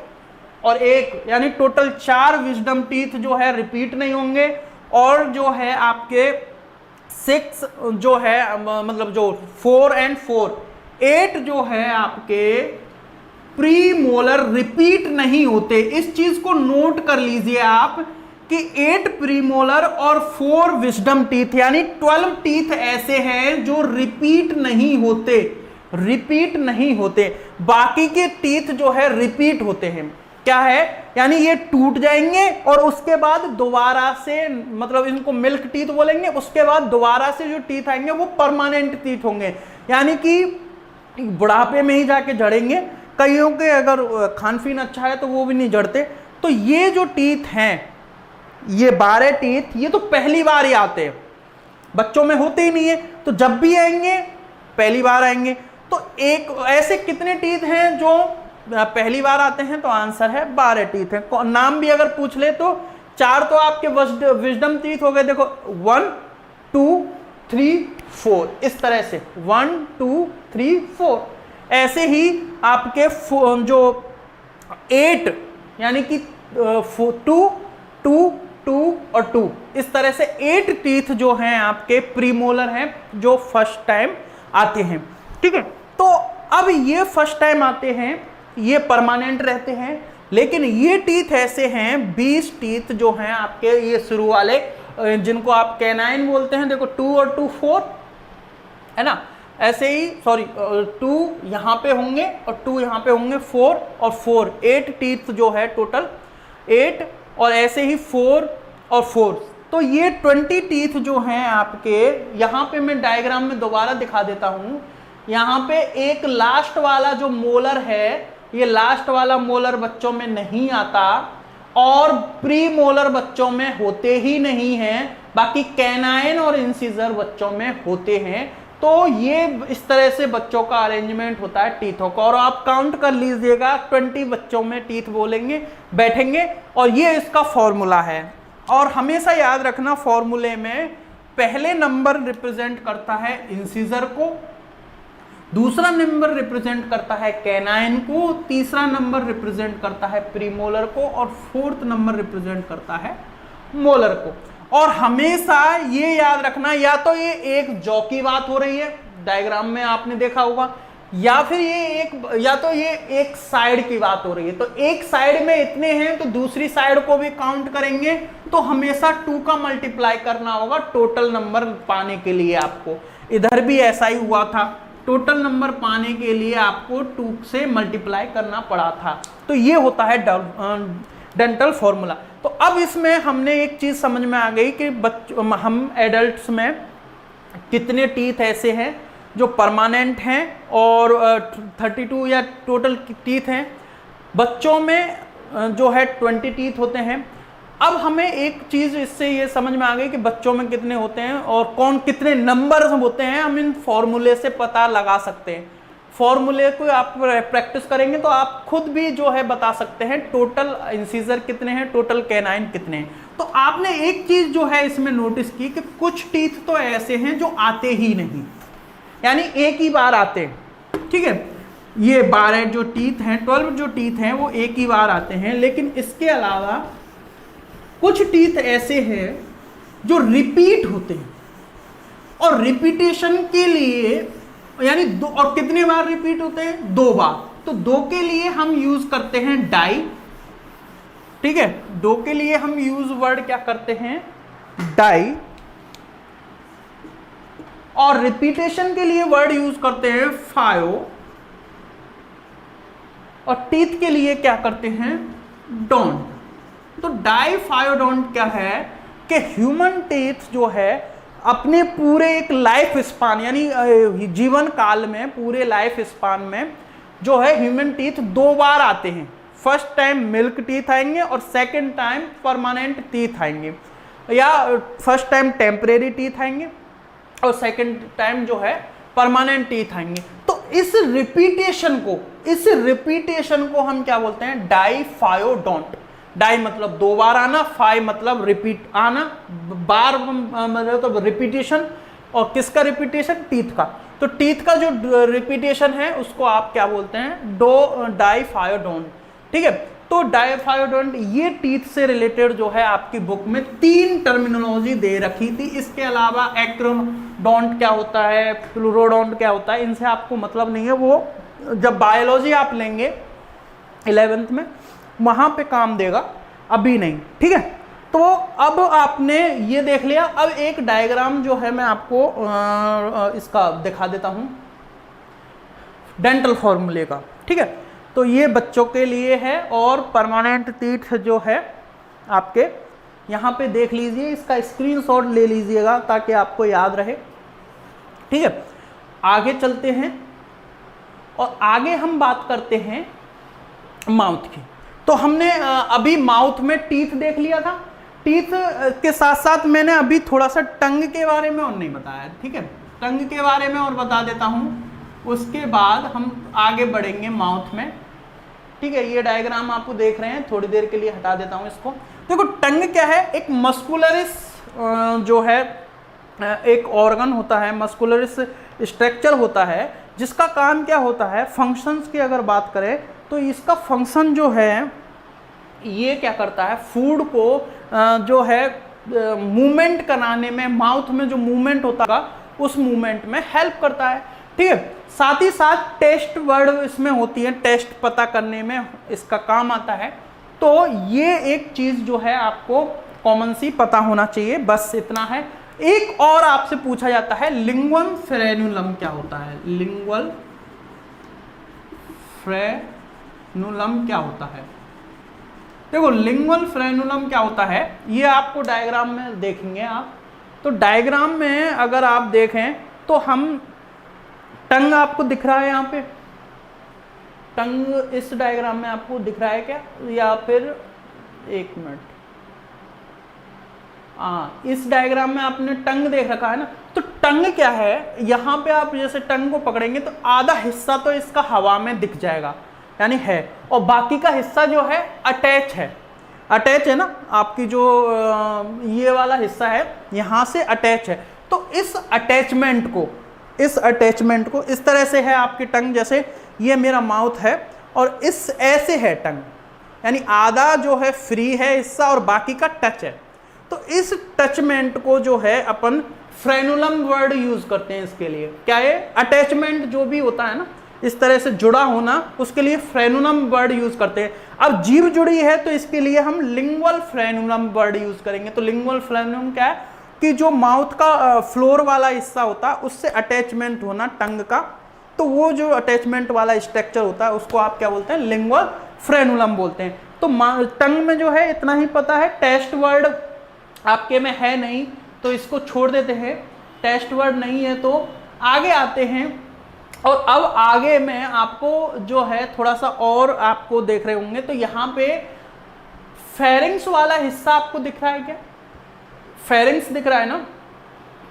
और एक यानी टोटल 4 विजडम टीथ जो है रिपीट नहीं होंगे। और जो है आपके 6 जो है, मतलब जो 4 और 4, 8 जो है आपके प्री मोलर रिपीट नहीं होते। इस चीज को नोट कर लीजिए आप कि 8 प्री मोलर और 4 विजडम टीथ यानी 12 टीथ ऐसे हैं जो रिपीट नहीं होते, रिपीट नहीं होते। बाकी के टीथ जो है रिपीट होते हैं। क्या है? यानी ये टूट जाएंगे और उसके बाद दोबारा से, मतलब इनको मिल्क टीथ बोलेंगे, उसके बाद दोबारा से जो टीथ आएंगे वो परमानेंट टीथ होंगे, यानी कि बुढ़ापे में ही जाके जड़ेंगे। कईयों के अगर खान पीन अच्छा है तो वो भी नहीं जड़ते। तो ये जो टीथ हैं, ये 12 टीथ, ये तो पहली बार ही आते हैं, बच्चों में होते ही नहीं है। तो जब भी आएंगे पहली बार आएंगे। तो एक ऐसे कितने टीथ हैं जो पहली बार आते हैं? तो आंसर है 12 टीथ है। नाम भी अगर पूछ ले तो 4 तो आपके विजडम टीथ हो गए। देखो 1 2 3 4, इस तरह से 1 2 3 4। ऐसे ही आपके जो 8 यानी कि 2 2 2 और 2, इस तरह से 8 टीथ जो हैं आपके प्रीमोलर हैं जो फर्स्ट टाइम आते हैं। ठीक है, तो अब ये फर्स्ट टाइम आते हैं, ये परमानेंट रहते हैं। लेकिन ये टीथ ऐसे हैं, 20 टीथ जो हैं आपके ये शुरू वाले, जिनको आप कैनाइन बोलते हैं। देखो 2 और 2 4 है ना, ऐसे ही, सॉरी 2 यहाँ पे होंगे और 2 यहाँ पे होंगे, 4 और 4, 8 टीथ जो है टोटल 8, और ऐसे ही 4 और 4। तो ये 20 टीथ जो हैं आपके, यहाँ पे मैं डायग्राम में दोबारा दिखा देता हूँ। यहाँ पे एक लास्ट वाला जो मोलर है, ये लास्ट वाला मोलर बच्चों में नहीं आता और प्री मोलर बच्चों में होते ही नहीं हैं, बाकी कैनाइन और इंसिजर बच्चों में होते हैं। तो ये इस तरह से बच्चों का अरेंजमेंट होता है टीथों का। और आप काउंट कर लीजिएगा, 20 बच्चों में टीथ बोलेंगे बैठेंगे, और ये इसका फॉर्मूला है। और हमेशा याद रखना, फॉर्मूले में पहले नंबर रिप्रेजेंट करता है इंसिजर को, दूसरा नंबर रिप्रेजेंट करता है कैनाइन को, तीसरा नंबर रिप्रेजेंट करता है प्रीमोलर को, और फोर्थ नंबर रिप्रेजेंट करता है मोलर को। और हमेशा ये याद रखना, या तो ये एक जॉ की बात हो रही है डायग्राम में आपने देखा होगा, या फिर ये एक साइड की बात हो रही है। तो एक साइड में इतने हैं तो दूसरी साइड को भी काउंट करेंगे, तो हमेशा 2 का मल्टीप्लाई करना होगा टोटल नंबर पाने के लिए। आपको इधर भी ऐसा ही हुआ था, टोटल नंबर पाने के लिए आपको 2 से मल्टीप्लाई करना पड़ा था। तो ये होता है डेंटल फॉर्मूला। तो अब इसमें हमने एक चीज समझ में आ गई कि हम एडल्ट्स में कितने टीथ ऐसे हैं जो परमानेंट हैं और 32 या टोटल टीथ हैं। बच्चों में जो है 20 टीथ होते हैं। अब हमें एक चीज इससे ये समझ में आ गई कि बच्चों में कितने होते हैं और कौन कितने नंबर्स होते हैं, हम इन फॉर्मूले से पता लगा सकते हैं। फॉर्मूले को आप प्रैक्टिस करेंगे तो आप खुद भी जो है बता सकते हैं टोटल इंसीजर कितने हैं, टोटल कैनाइन कितने हैं। तो आपने एक चीज जो है इसमें नोटिस की कि कुछ टीथ तो ऐसे हैं जो आते ही नहीं, यानी एक ही बार आते हैं। ठीक है, ये 12 जो टीथ हैं, 12 जो टीथ हैं वो एक ही बार आते हैं। लेकिन इसके अलावा कुछ टीथ ऐसे हैं जो रिपीट होते हैं, और रिपीटेशन के लिए यानी दो, और कितने बार रिपीट होते हैं? 2 बार। तो 2 के लिए हम यूज करते हैं डाई। ठीक है, 2 के लिए हम यूज वर्ड क्या करते हैं? डाई। और रिपीटेशन के लिए वर्ड यूज करते हैं फायो, और टीथ के लिए क्या करते हैं? डोंट। तो डाई फायो डोंट क्या है कि ह्यूमन टीथ जो है अपने पूरे एक लाइफ स्पान यानी जीवन काल में, पूरे लाइफ स्पान में जो है ह्यूमन टीथ 2 बार आते हैं। फर्स्ट टाइम मिल्क टीथ आएंगे और सेकंड टाइम परमानेंट टीथ आएंगे, या फर्स्ट टाइम टेम्परेरी टीथ आएंगे और सेकंड टाइम जो है परमानेंट टीथ आएंगे। तो इस रिपीटेशन को हम क्या बोलते हैं? डाई फायो डोंट। डाई मतलब 2 बार आना, फाई मतलब रिपीट आना, बार मतलब रिपीटेशन। और किसका रिपीटेशन? टीथ का। तो टीथ का जो रिपीटेशन है उसको आप क्या बोलते हैं? डाई फायो डोंट। ठीक है, तो डाई फायो डोंट ये टीथ से रिलेटेड जो है आपकी बुक में 3 टर्मिनोलॉजी दे रखी थी। इसके अलावा एक्रोडोंट क्या होता है, फ्लोरोडोंट क्या होता है, इनसे आपको मतलब नहीं है। वो जब बायोलॉजी आप लेंगे 11th में वहां पे काम देगा, अभी नहीं। ठीक है, तो अब आपने ये देख लिया। अब एक डायग्राम जो है मैं आपको इसका दिखा देता हूं डेंटल फॉर्मूले का। ठीक है, तो ये बच्चों के लिए है और परमानेंट टीथ जो है आपके यहाँ पे देख लीजिए, इसका स्क्रीनशॉट ले लीजिएगा ताकि आपको याद रहे। ठीक है, आगे चलते हैं और आगे हम बात करते हैं माउथ की। तो हमने अभी माउथ में टीथ देख लिया था। टीथ के साथ साथ मैंने अभी थोड़ा सा टंग के बारे में और नहीं बताया। ठीक है, टंग के बारे में और बता देता हूं, उसके बाद हम आगे बढ़ेंगे माउथ में। ठीक है, ये डायग्राम आपको देख रहे हैं, थोड़ी देर के लिए हटा देता हूं इसको। देखो टंग क्या है? एक मस्कुलरिस जो है एक ऑर्गन होता है, मस्कुलरिस स्ट्रक्चर होता है, जिसका काम क्या होता है? फंक्शंस की अगर बात करें तो इसका फंक्शन जो है ये क्या करता है? फूड को जो है मूवमेंट कराने में, माउथ में जो मूवमेंट होता है उस मूवमेंट में हेल्प करता है। ठीक है, साथ ही साथ टेस्ट वर्ड इसमें होती है, टेस्ट पता करने में इसका काम आता है। तो ये एक चीज जो है आपको कॉमन सी पता होना चाहिए, बस इतना है। एक और आपसे पूछा जाता है लिंगुअल फ्रेनुलम क्या होता है? लिंगुअल फ्रेनुलम क्या होता है? देखो लिंगुअल फ्रेनुलम क्या होता है ये आपको डायग्राम में देखेंगे आप। तो डायग्राम में अगर आप देखें तो हम टंग आपको दिख रहा है यहाँ पे, टंग इस डायग्राम में आपको दिख रहा है क्या? या फिर एक मिनट, इस डायग्राम में आपने टंग देख रखा है ना। तो टंग क्या है? यहाँ पे आप जैसे टंग को पकड़ेंगे तो आधा हिस्सा तो इसका हवा में दिख जाएगा यानी है, और बाकी का हिस्सा जो है अटैच है। अटैच है ना, आपकी जो ये वाला हिस्सा है यहाँ से अटैच है। तो इस अटैचमेंट को इस अटैचमेंट को, इस तरह से है आपकी टंग, जैसे ये मेरा माउथ है और इस ऐसे है टंग, यानी आधा जो है फ्री है हिस्सा और बाकी का टच है। तो इस टचमेंट को जो है अपन फ्रेनुलम वर्ड यूज करते हैं इसके लिए। क्या है? अटैचमेंट जो भी होता है ना इस तरह से जुड़ा होना, उसके लिए फ्रेनुलम वर्ड यूज करते हैं। अब जीभ जुड़ी है तो इसके लिए हम लिंगुअल फ्रेनुलम वर्ड यूज करेंगे। तो लिंगुअल फ्रेनुलम क्या है कि जो माउथ का फ्लोर वाला हिस्सा होता है उससे अटैचमेंट होना टंग का, तो वो जो अटैचमेंट वाला स्ट्रक्चर होता है उसको आप क्या बोलते हैं? लिंगुअल फ्रेनुलम बोलते हैं। तो टंग में जो है इतना ही पता है, टेस्ट वर्ड आपके में है नहीं तो इसको छोड़ देते हैं, टेस्ट वर्ड नहीं है तो आगे आते हैं। और अब आगे में आपको जो है थोड़ा सा और आपको देख रहे होंगे, तो यहाँ पे फेरिंग्स वाला हिस्सा आपको दिख रहा है क्या? फेरिंग्स दिख रहा है ना?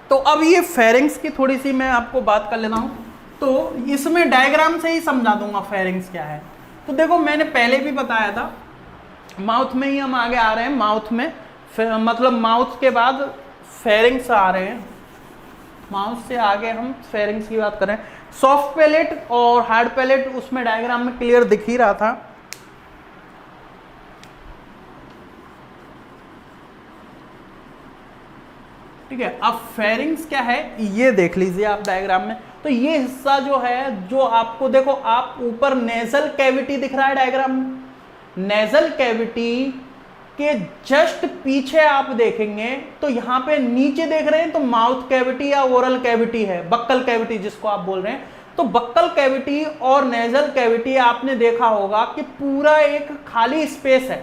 तो अब ये फेरिंग्स की थोड़ी सी मैं आपको बात कर लेता हूँ, तो इसमें डायग्राम से ही समझा दूंगा फेरिंग्स क्या है। तो देखो मैंने पहले भी बताया था, माउथ में ही हम आगे आ रहे हैं, माउथ में मतलब माउथ के बाद फेरिंग्स आ रहे हैं, माउथ से आगे हम फेरिंग्स की बात करें। सॉफ्ट पैलेट और हार्ड पैलेट उसमें डायग्राम में क्लियर दिख ही रहा था। ठीक है, अब फेरिंग्स क्या है ये देख लीजिए आप डायग्राम में। तो ये हिस्सा जो है, जो आपको देखो, आप ऊपर नेजल कैविटी दिख रहा है डायग्राम में, नेजल कैविटी के जस्ट पीछे आप देखेंगे तो यहां पे नीचे देख रहे हैं तो माउथ कैविटी या ओरल कैविटी है, बक्कल कैविटी जिसको आप बोल रहे हैं। तो बक्कल कैविटी और नेजल कैविटी आपने देखा होगा कि पूरा एक खाली स्पेस है,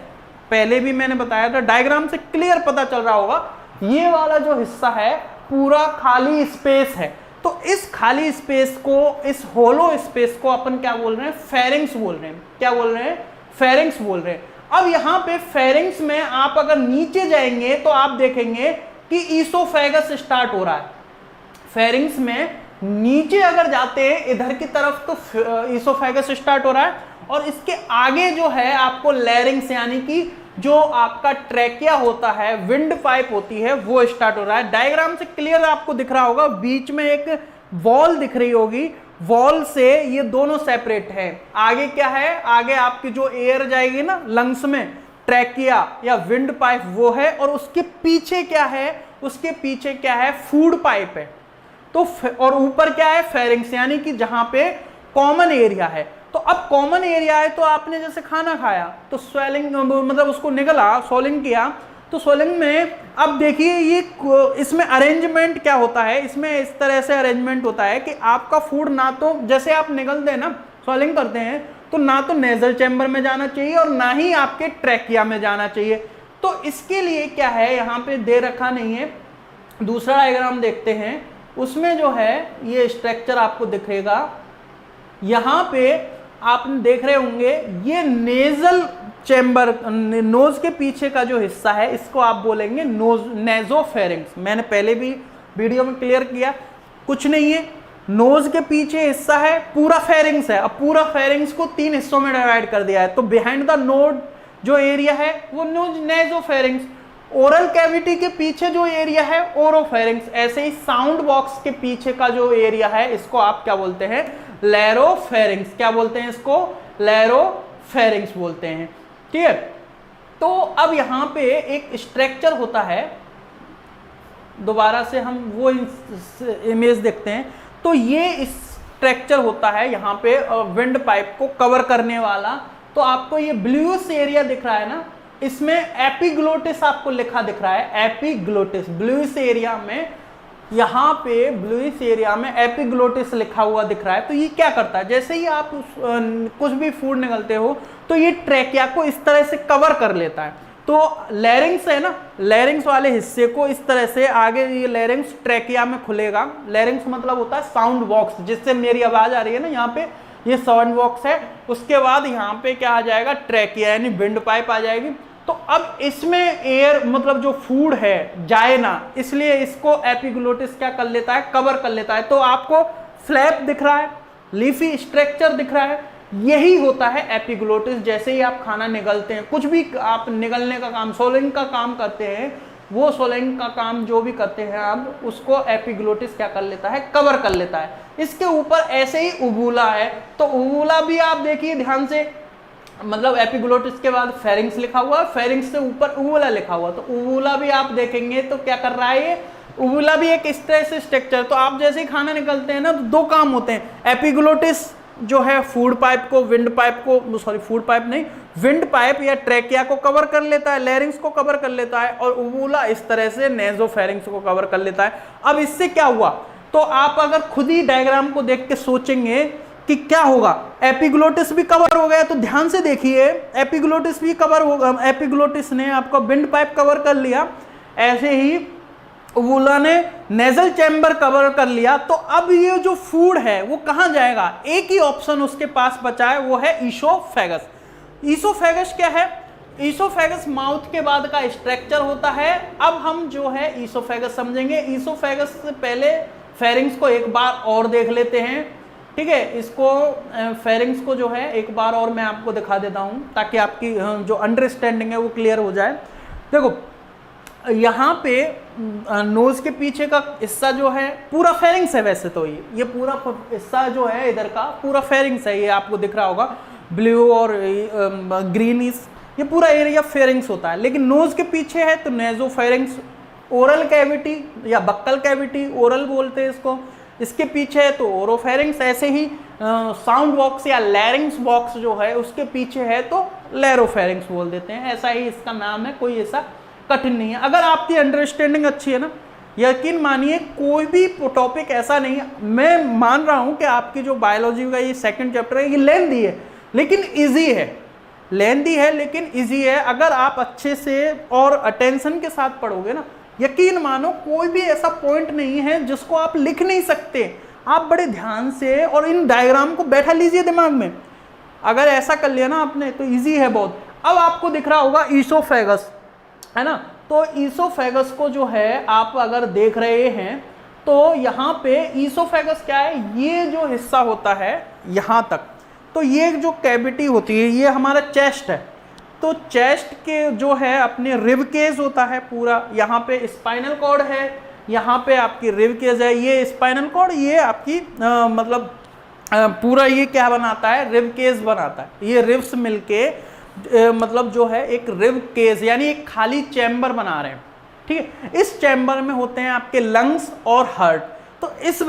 पहले भी मैंने बताया था, डायग्राम से क्लियर पता चल रहा होगा। ये वाला जो हिस्सा है पूरा खाली स्पेस है। तो इस खाली स्पेस को, इस होलो स्पेस को अपन क्या बोल रहे हैं? फेरिंग्स बोल रहे हैं। क्या बोल रहे हैं? फेरिंग्स बोल रहे हैं। अब यहां पे फेरिंग्स में आप अगर नीचे जाएंगे तो आप देखेंगे कि ईसोफेगस स्टार्ट हो रहा है। फेरिंग्स में नीचे अगर जाते हैं इधर की तरफ तो ईसोफेगस स्टार्ट हो रहा है, और इसके आगे जो है आपको लैरिंग्स यानी कि जो आपका ट्रैकिया होता है, विंड पाइप होती है, वो स्टार्ट हो रहा है। डायग्राम से क्लियर आपको दिख रहा होगा, बीच में एक वॉल दिख रही होगी, वॉल से ये दोनों सेपरेट है। आगे क्या है? आगे आपकी जो एयर जाएगी ना लंग्स में, ट्रैकिया या विंड पाइप वो है, और उसके पीछे क्या है? उसके पीछे क्या है? फूड पाइप है। तो और ऊपर क्या है? फेरिंग्स, यानी कि जहां पे कॉमन एरिया है। तो अब कॉमन एरिया है तो आपने जैसे खाना खाया तो स्वेलिंग, मतलब उसको निगला, सोलिंग किया, तो सोलिंग में अब देखिए ये इसमें अरेंजमेंट क्या होता है, इसमें इस तरह से अरेंजमेंट होता है कि आपका फूड ना तो जैसे आप निगलते हैं ना, सोलिंग करते हैं, तो ना तो नेजल चैम्बर में जाना चाहिए और ना ही आपके ट्रैकिया में जाना चाहिए। तो इसके लिए क्या है, यहाँ पे दे रखा नहीं है, दूसरा डायग्राम देखते हैं, उसमें जो है ये स्ट्रक्चर आपको दिखेगा। यहाँ पे आप देख रहे होंगे ये नेजल चैम्बर, नोज के पीछे का जो हिस्सा है इसको आप बोलेंगे नोज, नेजोफेरिंग्स। मैंने पहले भी वीडियो में क्लियर किया, कुछ नहीं है, नोज के पीछे हिस्सा है, पूरा फेरिंग्स है। अब पूरा फेरिंग्स को 3 हिस्सों में डिवाइड कर दिया है, तो बिहाइंड द नोड जो एरिया है वो नेजोफेरिंग्स, ओरल कैविटी के पीछे जो एरिया है ओरोफेरिंग्स, ऐसे ही साउंड बॉक्स के पीछे का जो एरिया है इसको आप क्या बोलते हैं? लैरोफेरिंग्स। क्या बोलते हैं इसको? लैरोफेरिंग्स बोलते हैं। ठीक है, तो अब यहां पे एक स्ट्रक्चर होता है, दोबारा से हम वो इमेज देखते हैं, तो ये स्ट्रक्चर होता है यहाँ पे विंड पाइप को कवर करने वाला। तो आपको ये ब्लूइश एरिया दिख रहा है ना, इसमें एपिग्लोटिस आपको लिखा दिख रहा है, एपिग्लोटिस, ब्लूइश एरिया में, यहाँ पे ब्लूइश एरिया में एपिग्लोटिस लिखा हुआ दिख रहा है। तो ये क्या करता है, जैसे ही आप कुछ भी फूड निगलते हो तो ये ट्रैकिया को इस तरह से कवर कर लेता है। तो लैरिंग्स है ना, लैरिंग्स वाले हिस्से को इस तरह से आगे ये लैरिंग्स ट्रैकिया में खुलेगा। लैरिंग्स मतलब होता है साउंड बॉक्स, जिससे मेरी आवाज आ रही है ना, यहाँ पे ये साउंड बॉक्स है। उसके बाद यहाँ पे क्या आ जाएगा? ट्रैकिया यानी विंड पाइप आ जाएगी। तो अब इसमें एयर मतलब जो फूड है जाए ना, इसलिए इसको एपिग्लोटिस क्या कर लेता है? कवर कर लेता है। तो आपको फ्लैप दिख रहा है, लीफी स्ट्रक्चर दिख रहा है, यही होता है एपिग्लोटिस। जैसे ही आप खाना निगलते हैं, कुछ भी आप निगलने का काम, सोलिंग का काम करते हैं, वो सोलैंग का काम जो भी करते हैं आप, उसको एपिग्लोटिस क्या कर लेता है, कवर कर लेता है। इसके ऊपर ऐसे ही उबूला है, तो उबूला भी आप देखिए ध्यान से, मतलब एपिग्लोटिस के बाद फेरिंग्स लिखा हुआ, फेरिंग्स से ऊपर उबूला लिखा हुआ, तो उबूला भी आप देखेंगे तो क्या कर रहा है ये, उबूला भी एक स्ट्रेस स्ट्रक्चर। तो आप जैसे ही खाना निकलते हैं ना, तो दो काम होते हैं, एपिग्लोटिस जो है फूड पाइप को, विंड पाइप को, सॉरी फूड पाइप नहीं, विंड पाइप या ट्रैकिया को कवर कर लेता है, लैरिंग्स को कवर कर लेता है, और उबूला इस तरह से नेजोफेरिंग्स को कवर कर लेता है। अब इससे क्या हुआ, तो आप अगर खुद ही डायग्राम को देख के सोचेंगे कि क्या होगा, एपिग्लोटिस भी कवर हो गया, तो ध्यान से देखिए एपिग्लोटिस भी कवर होगा, एपिग्लोटिस ने आपका विंड पाइप कवर कर लिया, ऐसे ही उबूला ने नेजल चैम्बर कवर कर लिया। तो अब ये जो फूड है वो कहां जाएगा, एक ही ऑप्शन उसके पास बचा है, वो है ईसोफेगस। ईसोफेगस क्या है, ईसोफेगस माउथ के बाद का स्ट्रक्चर होता है। अब हम जो है ईसोफेगस समझेंगे, ईसोफेगस से पहले फेरिंग्स को एक बार और देख लेते हैं, ठीक है। इसको फेरिंग्स को जो है एक बार और मैं आपको दिखा देता हूं, ताकि आपकी जो अंडरस्टैंडिंग है वो क्लियर हो जाए। देखो यहाँ पे नोज के पीछे का हिस्सा जो है पूरा फेरिंग्स है, वैसे तो ये पूरा हिस्सा जो है इधर का पूरा फेरिंग्स है, ये आपको दिख रहा होगा ब्लू और ग्रीनिश, ये पूरा एरिया फेरिंग्स होता है। लेकिन नोज के पीछे है तो नेजोफेरिंग्स, ओरल कैविटी या बक्कल कैविटी, ओरल बोलते हैं इसको, इसके पीछे है तो ओरोफेरिंग्स। ऐसे ही साउंड बॉक्स या लैरिंग्स बॉक्स जो है उसके पीछे है तो लैरोफेरिंग्स बोल देते हैं, ऐसा ही इसका नाम है, कोई ऐसा कठिन नहीं है। अगर आपकी अंडरस्टैंडिंग अच्छी है ना, यकीन मानिए कोई भी टॉपिक ऐसा नहीं है। मैं मान रहा हूं कि आपकी जो बायोलॉजी का ये सेकंड चैप्टर है ये लेंथी है लेकिन इजी है, लेंथी है लेकिन इजी है। अगर आप अच्छे से और अटेंशन के साथ पढ़ोगे ना, यकीन मानो कोई भी ऐसा पॉइंट नहीं है जिसको आप लिख नहीं सकते। आप बड़े ध्यान से और इन डायग्राम को बैठा लीजिए दिमाग में, अगर ऐसा कर लिया ना आपने तो इजी है बहुत। अब आपको दिख रहा होगा ईसोफेगस, है ना, तो ईसोफेगस को जो है आप अगर देख रहे हैं तो यहाँ पे ईसोफेगस क्या है, ये जो हिस्सा होता है यहाँ तक, तो ये जो कैविटी होती है ये हमारा चेस्ट है। तो चेस्ट के जो है अपने रिब केज होता है पूरा, यहाँ पे स्पाइनल कॉर्ड है, यहाँ पे आपकी रिब केज है, ये स्पाइनल कॉर्ड, ये आपकी मतलब पूरा ये क्या बनाता है, रिब केज बनाता है। ये रिब्स मिलके मतलब जो है एक रिब केज यानी एक खाली चैम्बर बना रहे हैं, ठीक है। इस चैम्बर में होते हैं आपके लंग्स और हार्ट। तो इस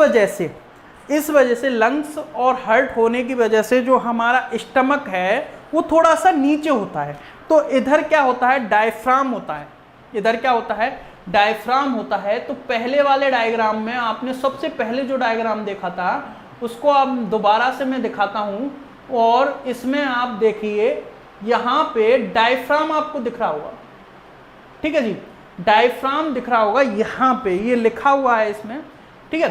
वजह से लंग्स और हार्ट होने की वजह से जो हमारा स्टमक है वो थोड़ा सा नीचे होता है। तो इधर क्या होता है, डायफ्राम होता है, इधर क्या होता है, डायफ्राम होता है। तो पहले वाले डायग्राम में आपने सबसे पहले जो डायग्राम देखा था उसको अब दोबारा से मैं दिखाता हूं, और इसमें आप देखिए यहाँ पे डायफ्राम आपको दिख रहा होगा, ठीक है जी, डायफ्राम दिख रहा होगा यहाँ पे, ये लिखा हुआ है इसमें, ठीक है।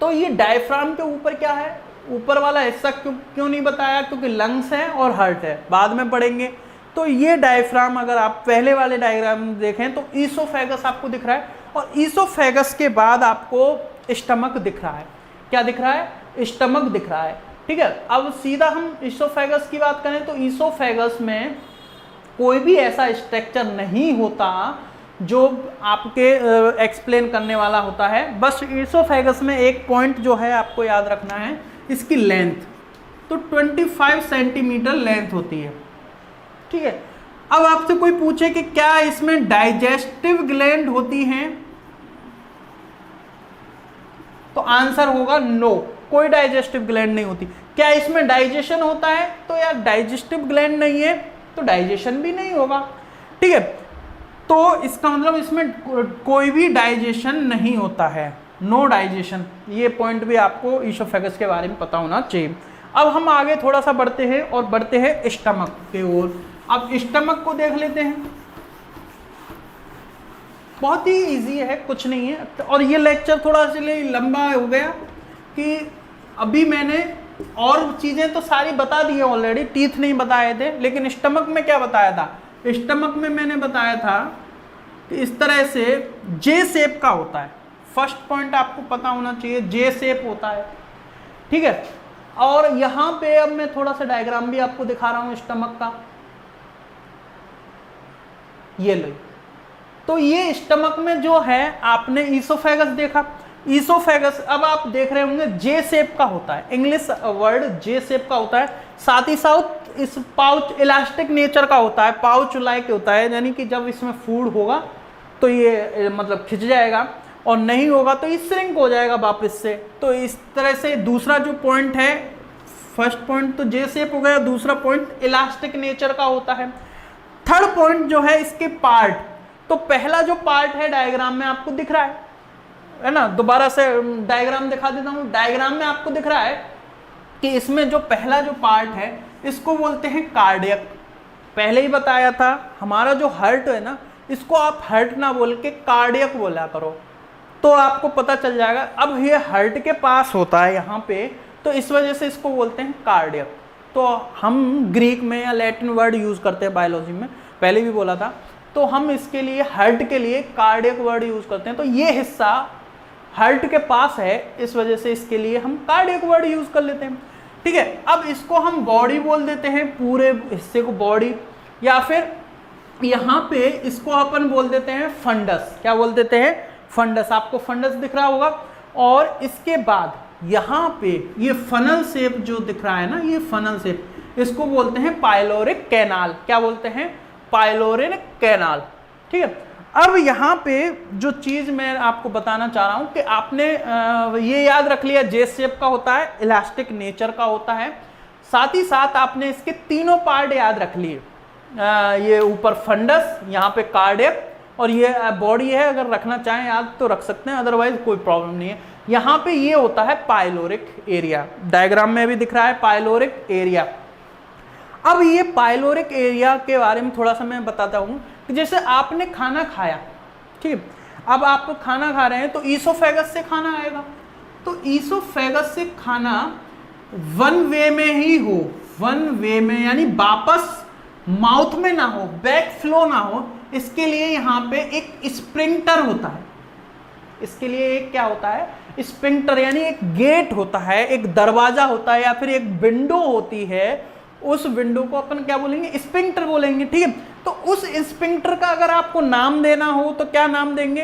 तो ये डायफ्राम के ऊपर क्या है, ऊपर वाला हिस्सा क्यों नहीं बताया, क्योंकि लंग्स है और हार्ट है, बाद में पढ़ेंगे। तो ये डायफ्राम अगर आप पहले वाले डायग्राम में देखें तो ईसोफेगस आपको दिख रहा है, और ईसोफेगस के बाद आपको स्टमक दिख रहा है। क्या दिख रहा है, स्टमक दिख रहा है, ठीक है। अब सीधा हम ईसोफेगस की बात करें तो ईसोफेगस में कोई भी ऐसा स्ट्रक्चर नहीं होता जो आपके एक्सप्लेन करने वाला होता है। बस ईसोफेगस में एक पॉइंट जो है आपको याद रखना है, इसकी लेंथ, तो 25 सेंटीमीटर लेंथ होती है, ठीक है। अब आपसे कोई पूछे कि क्या इसमें डाइजेस्टिव ग्लैंड होती हैं, तो आंसर होगा नो, कोई डाइजेस्टिव ग्लैंड नहीं होती। क्या इसमें डाइजेशन होता है, तो यार डाइजेस्टिव ग्लैंड नहीं है तो डाइजेशन भी नहीं होगा, ठीक है। तो इसका मतलब इसमें कोई भी डाइजेशन नहीं होता है, नो डाइजेशन। ये पॉइंट भी आपको ईसोफेगस के बारे में पता होना चाहिए। अब हम आगे थोड़ा सा बढ़ते हैं और बढ़ते हैं स्टमक के ओर। अब स्टमक को देख लेते हैं, बहुत ही इजी है, कुछ नहीं है। और ये लेक्चर थोड़ा इसलिए लंबा हो गया कि अभी मैंने और चीज़ें तो सारी बता दी है ऑलरेडी, टीथ नहीं बताए थे, लेकिन स्टमक में क्या बताया था, स्टमक में मैंने बताया था कि इस तरह से जे शेप का होता है। फर्स्ट पॉइंट आपको पता होना चाहिए, जे शेप होता है, ठीक है। और यहाँ पे अब मैं थोड़ा सा डायग्राम भी आपको दिखा रहा हूँ स्टमक का, ये लो। तो ये स्टमक में जो है आपने ईसोफेगस देखा, ईसोफेगस अब आप देख रहे होंगे जे शेप का होता है, इंग्लिश वर्ड जे शेप का होता है, साथ ही साथ इस पाउच इलास्टिक नेचर का होता है, पाउच लाइक होता है, यानी कि जब इसमें फूड होगा तो ये मतलब खिंच जाएगा और नहीं होगा तो ये श्रिंक हो जाएगा वापस से। तो इस तरह से दूसरा जो पॉइंट है, फर्स्ट पॉइंट तो जे शेप हो गया, दूसरा पॉइंट इलास्टिक नेचर का होता है। थर्ड पॉइंट जो है इसके पार्ट, तो पहला जो पार्ट है डायग्राम में आपको दिख रहा है ना, दोबारा से डायग्राम दिखा देता हूं। डायग्राम में आपको दिख रहा है कि इसमें जो पहला जो पार्ट है इसको बोलते हैं कार्डियक। पहले ही बताया था हमारा जो हार्ट है ना, इसको आप हार्ट ना बोल के कार्डियक बोला करो तो आपको पता चल जाएगा। अब ये हार्ट के पास होता है यहाँ पे, तो इस वजह से इसको बोलते हैं कार्डियक। तो हम ग्रीक में या लैटिन वर्ड यूज करते हैं बायोलॉजी में, पहले भी बोला था, तो हम इसके लिए हार्ट के लिए कार्डियक वर्ड यूज करते हैं। तो ये हिस्सा हार्ट के पास है, इस वजह से इसके लिए हम कार्डियक वर्ड यूज कर लेते हैं। ठीक है, अब इसको हम बॉडी बोल देते हैं, पूरे हिस्से को बॉडी, या फिर यहाँ पे इसको अपन बोल देते हैं फंडस। क्या बोल देते हैं? फंडस। आपको फंडस दिख रहा होगा। और इसके बाद यहाँ पे ये फनल शेप जो दिख रहा है ना, ये फनल शेप, इसको बोलते हैं पाइलोरिक कैनाल। क्या बोलते हैं? Pyloric canal. ठीक है, अब यहाँ पे जो चीज मैं आपको बताना चाह रहा हूं कि आपने ये याद रख लिया, जे शेप का होता है, इलास्टिक नेचर का होता है, साथ ही साथ आपने इसके तीनों पार्ट याद रख लिए। ये ऊपर फंडस, यहाँ पे कार्डियक, और ये बॉडी है। अगर रखना चाहें याद तो रख सकते हैं, अदरवाइज कोई प्रॉब्लम नहीं है। यहाँ पे ये होता है पाइलोरिक एरिया, डायग्राम में भी दिख रहा है पाइलोरिक एरिया। अब ये पाइलोरिक एरिया के बारे में थोड़ा सा मैं बताता हूँ कि जैसे आपने खाना खाया, ठीक, अब आप खाना खा रहे हैं तो ईसोफेगस से खाना आएगा, तो ईसोफेगस से खाना वन वे में ही हो, वन वे में, यानी वापस माउथ में ना हो, बैक फ्लो ना हो, इसके लिए यहाँ पे एक स्प्रिंक्टर होता है। इसके लिए एक क्या होता है? स्प्रिंक्टर, यानी एक गेट होता है, एक दरवाजा होता है, या फिर एक विंडो होती है। उस विंडो को अपन क्या बोलेंगे? स्प्रिंक्टर बोलेंगे। ठीक है, तो उस स्प्रिंक्टर का अगर आपको नाम देना हो तो क्या नाम देंगे?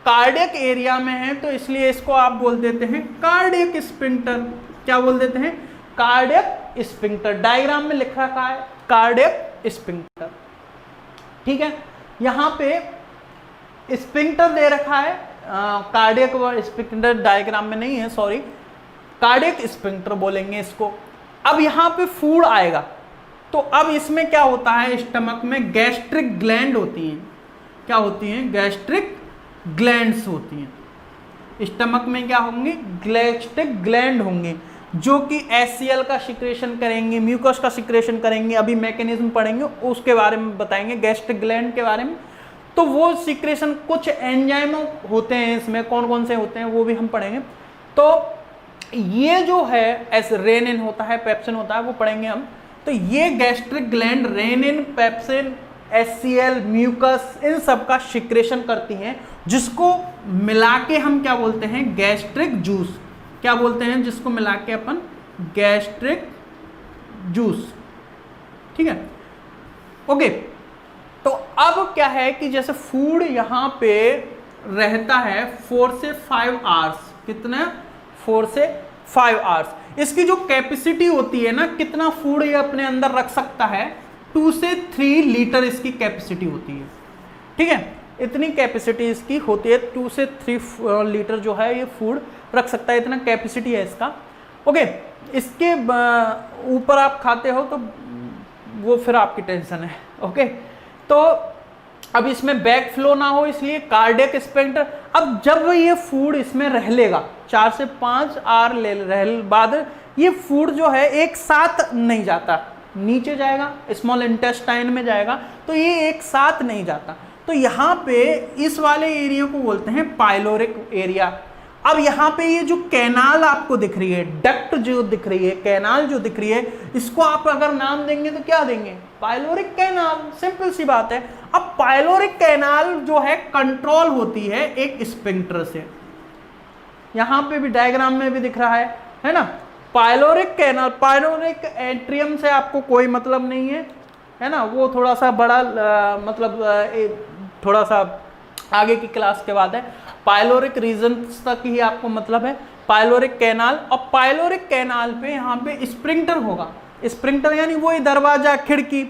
कार्डियक एरिया में है तो इसलिए इसको आप बोल देते हैं कार्डियक स्प्रिंक्टर। क्या बोल देते हैं? Cardiac sphincter. डायग्राम में लिख रखा है कार्डियक स्प्रिंक्टर। ठीक है, यहाँ पे स्प्रिंक्टर दे रखा है, कार्डियक स्प्रिंक्टर डायग्राम में नहीं है, सॉरी, कार्डियक स्प्रिंक्टर बोलेंगे इसको। अब यहाँ पे फूड आएगा तो अब इसमें क्या होता है? स्टमक में गैस्ट्रिक ग्लैंड होती हैं। क्या होती हैं? गैस्ट्रिक ग्लैंड्स होती हैं। स्टमक में क्या होंगे? गैस्ट्रिक ग्लैंड होंगे, जो कि HCl का सिक्रेशन करेंगे, म्यूकस का सिक्रेशन करेंगे। अभी मैकेनिज्म पढ़ेंगे, उसके बारे में बताएंगे गैस्ट्रिक ग्लैंड के बारे में। तो वो सिक्रेशन, कुछ एंजाइम होते हैं इसमें, कौन कौन से होते हैं वो भी हम पढ़ेंगे। तो ये जो है रेनिन होता है, पेप्सिन होता है, वो पढ़ेंगे हम। तो ये gastric gland rennin, pepsin, HCl, mucus, इन सब का सिक्रेशन करती हैं, जिसको मिला के हम क्या बोलते हैं? Gastric juice. क्या बोलते हैं जिसको मिला के अपन? Gastric juice. ठीक है, ओके। तो अब क्या है कि जैसे फूड यहाँ पे रहता है 4 से 5 आवर्स। कितना? 4 से 5 आवर्स। इसकी जो कैपेसिटी होती है ना, कितना फूड ये अपने अंदर रख सकता है? 2 से 3 लीटर इसकी कैपेसिटी होती है। ठीक है, इतनी कैपेसिटी इसकी होती है, 2 से 3 लीटर जो है ये फूड रख सकता है, इतना कैपेसिटी है इसका। ओके, इसके ऊपर आप खाते हो तो वो फिर आपकी टेंशन है। ओके, तो अब इसमें बैक फ्लो ना हो इसलिए कार्डियक स्प्रिंक्टर। अब जब ये फूड इसमें रह लेगा 4 से 5 आवर रह बाद, ये फूड जो है एक साथ नहीं जाता, नीचे जाएगा, स्मॉल इंटेस्टाइन में जाएगा, तो ये एक साथ नहीं जाता। तो यहाँ पे इस वाले एरिया को बोलते हैं पाइलोरिक एरिया। अब यहाँ पे ये जो कैनाल आपको दिख रही है, डक्ट जो दिख रही है, कैनाल जो दिख रही है, इसको आप अगर नाम देंगे तो क्या देंगे? Pyloric canal. सिंपल सी बात है। अब पाइलोरिक कैनाल जो है कंट्रोल होती है एक स्फिंक्टर से। यहाँ पे भी डायग्राम में भी दिख रहा है ना? पाइलोरिक कैनाल, पाइलोरिक एट्रियम से आपको कोई मतलब नहीं है ना? वो थोड़ा सा बड़ा मतलब थोड़ा सा आगे की क्लास के बाद है। पाइलोरिक रीजन तक ही आपको मतलब है पाइलोरिक कैनाल, और पाइलोरिक कैनाल पे यहाँ पे स्प्रिंक्टर होगा। स्प्रिंक्टर यानी वही दरवाजा खिड़की।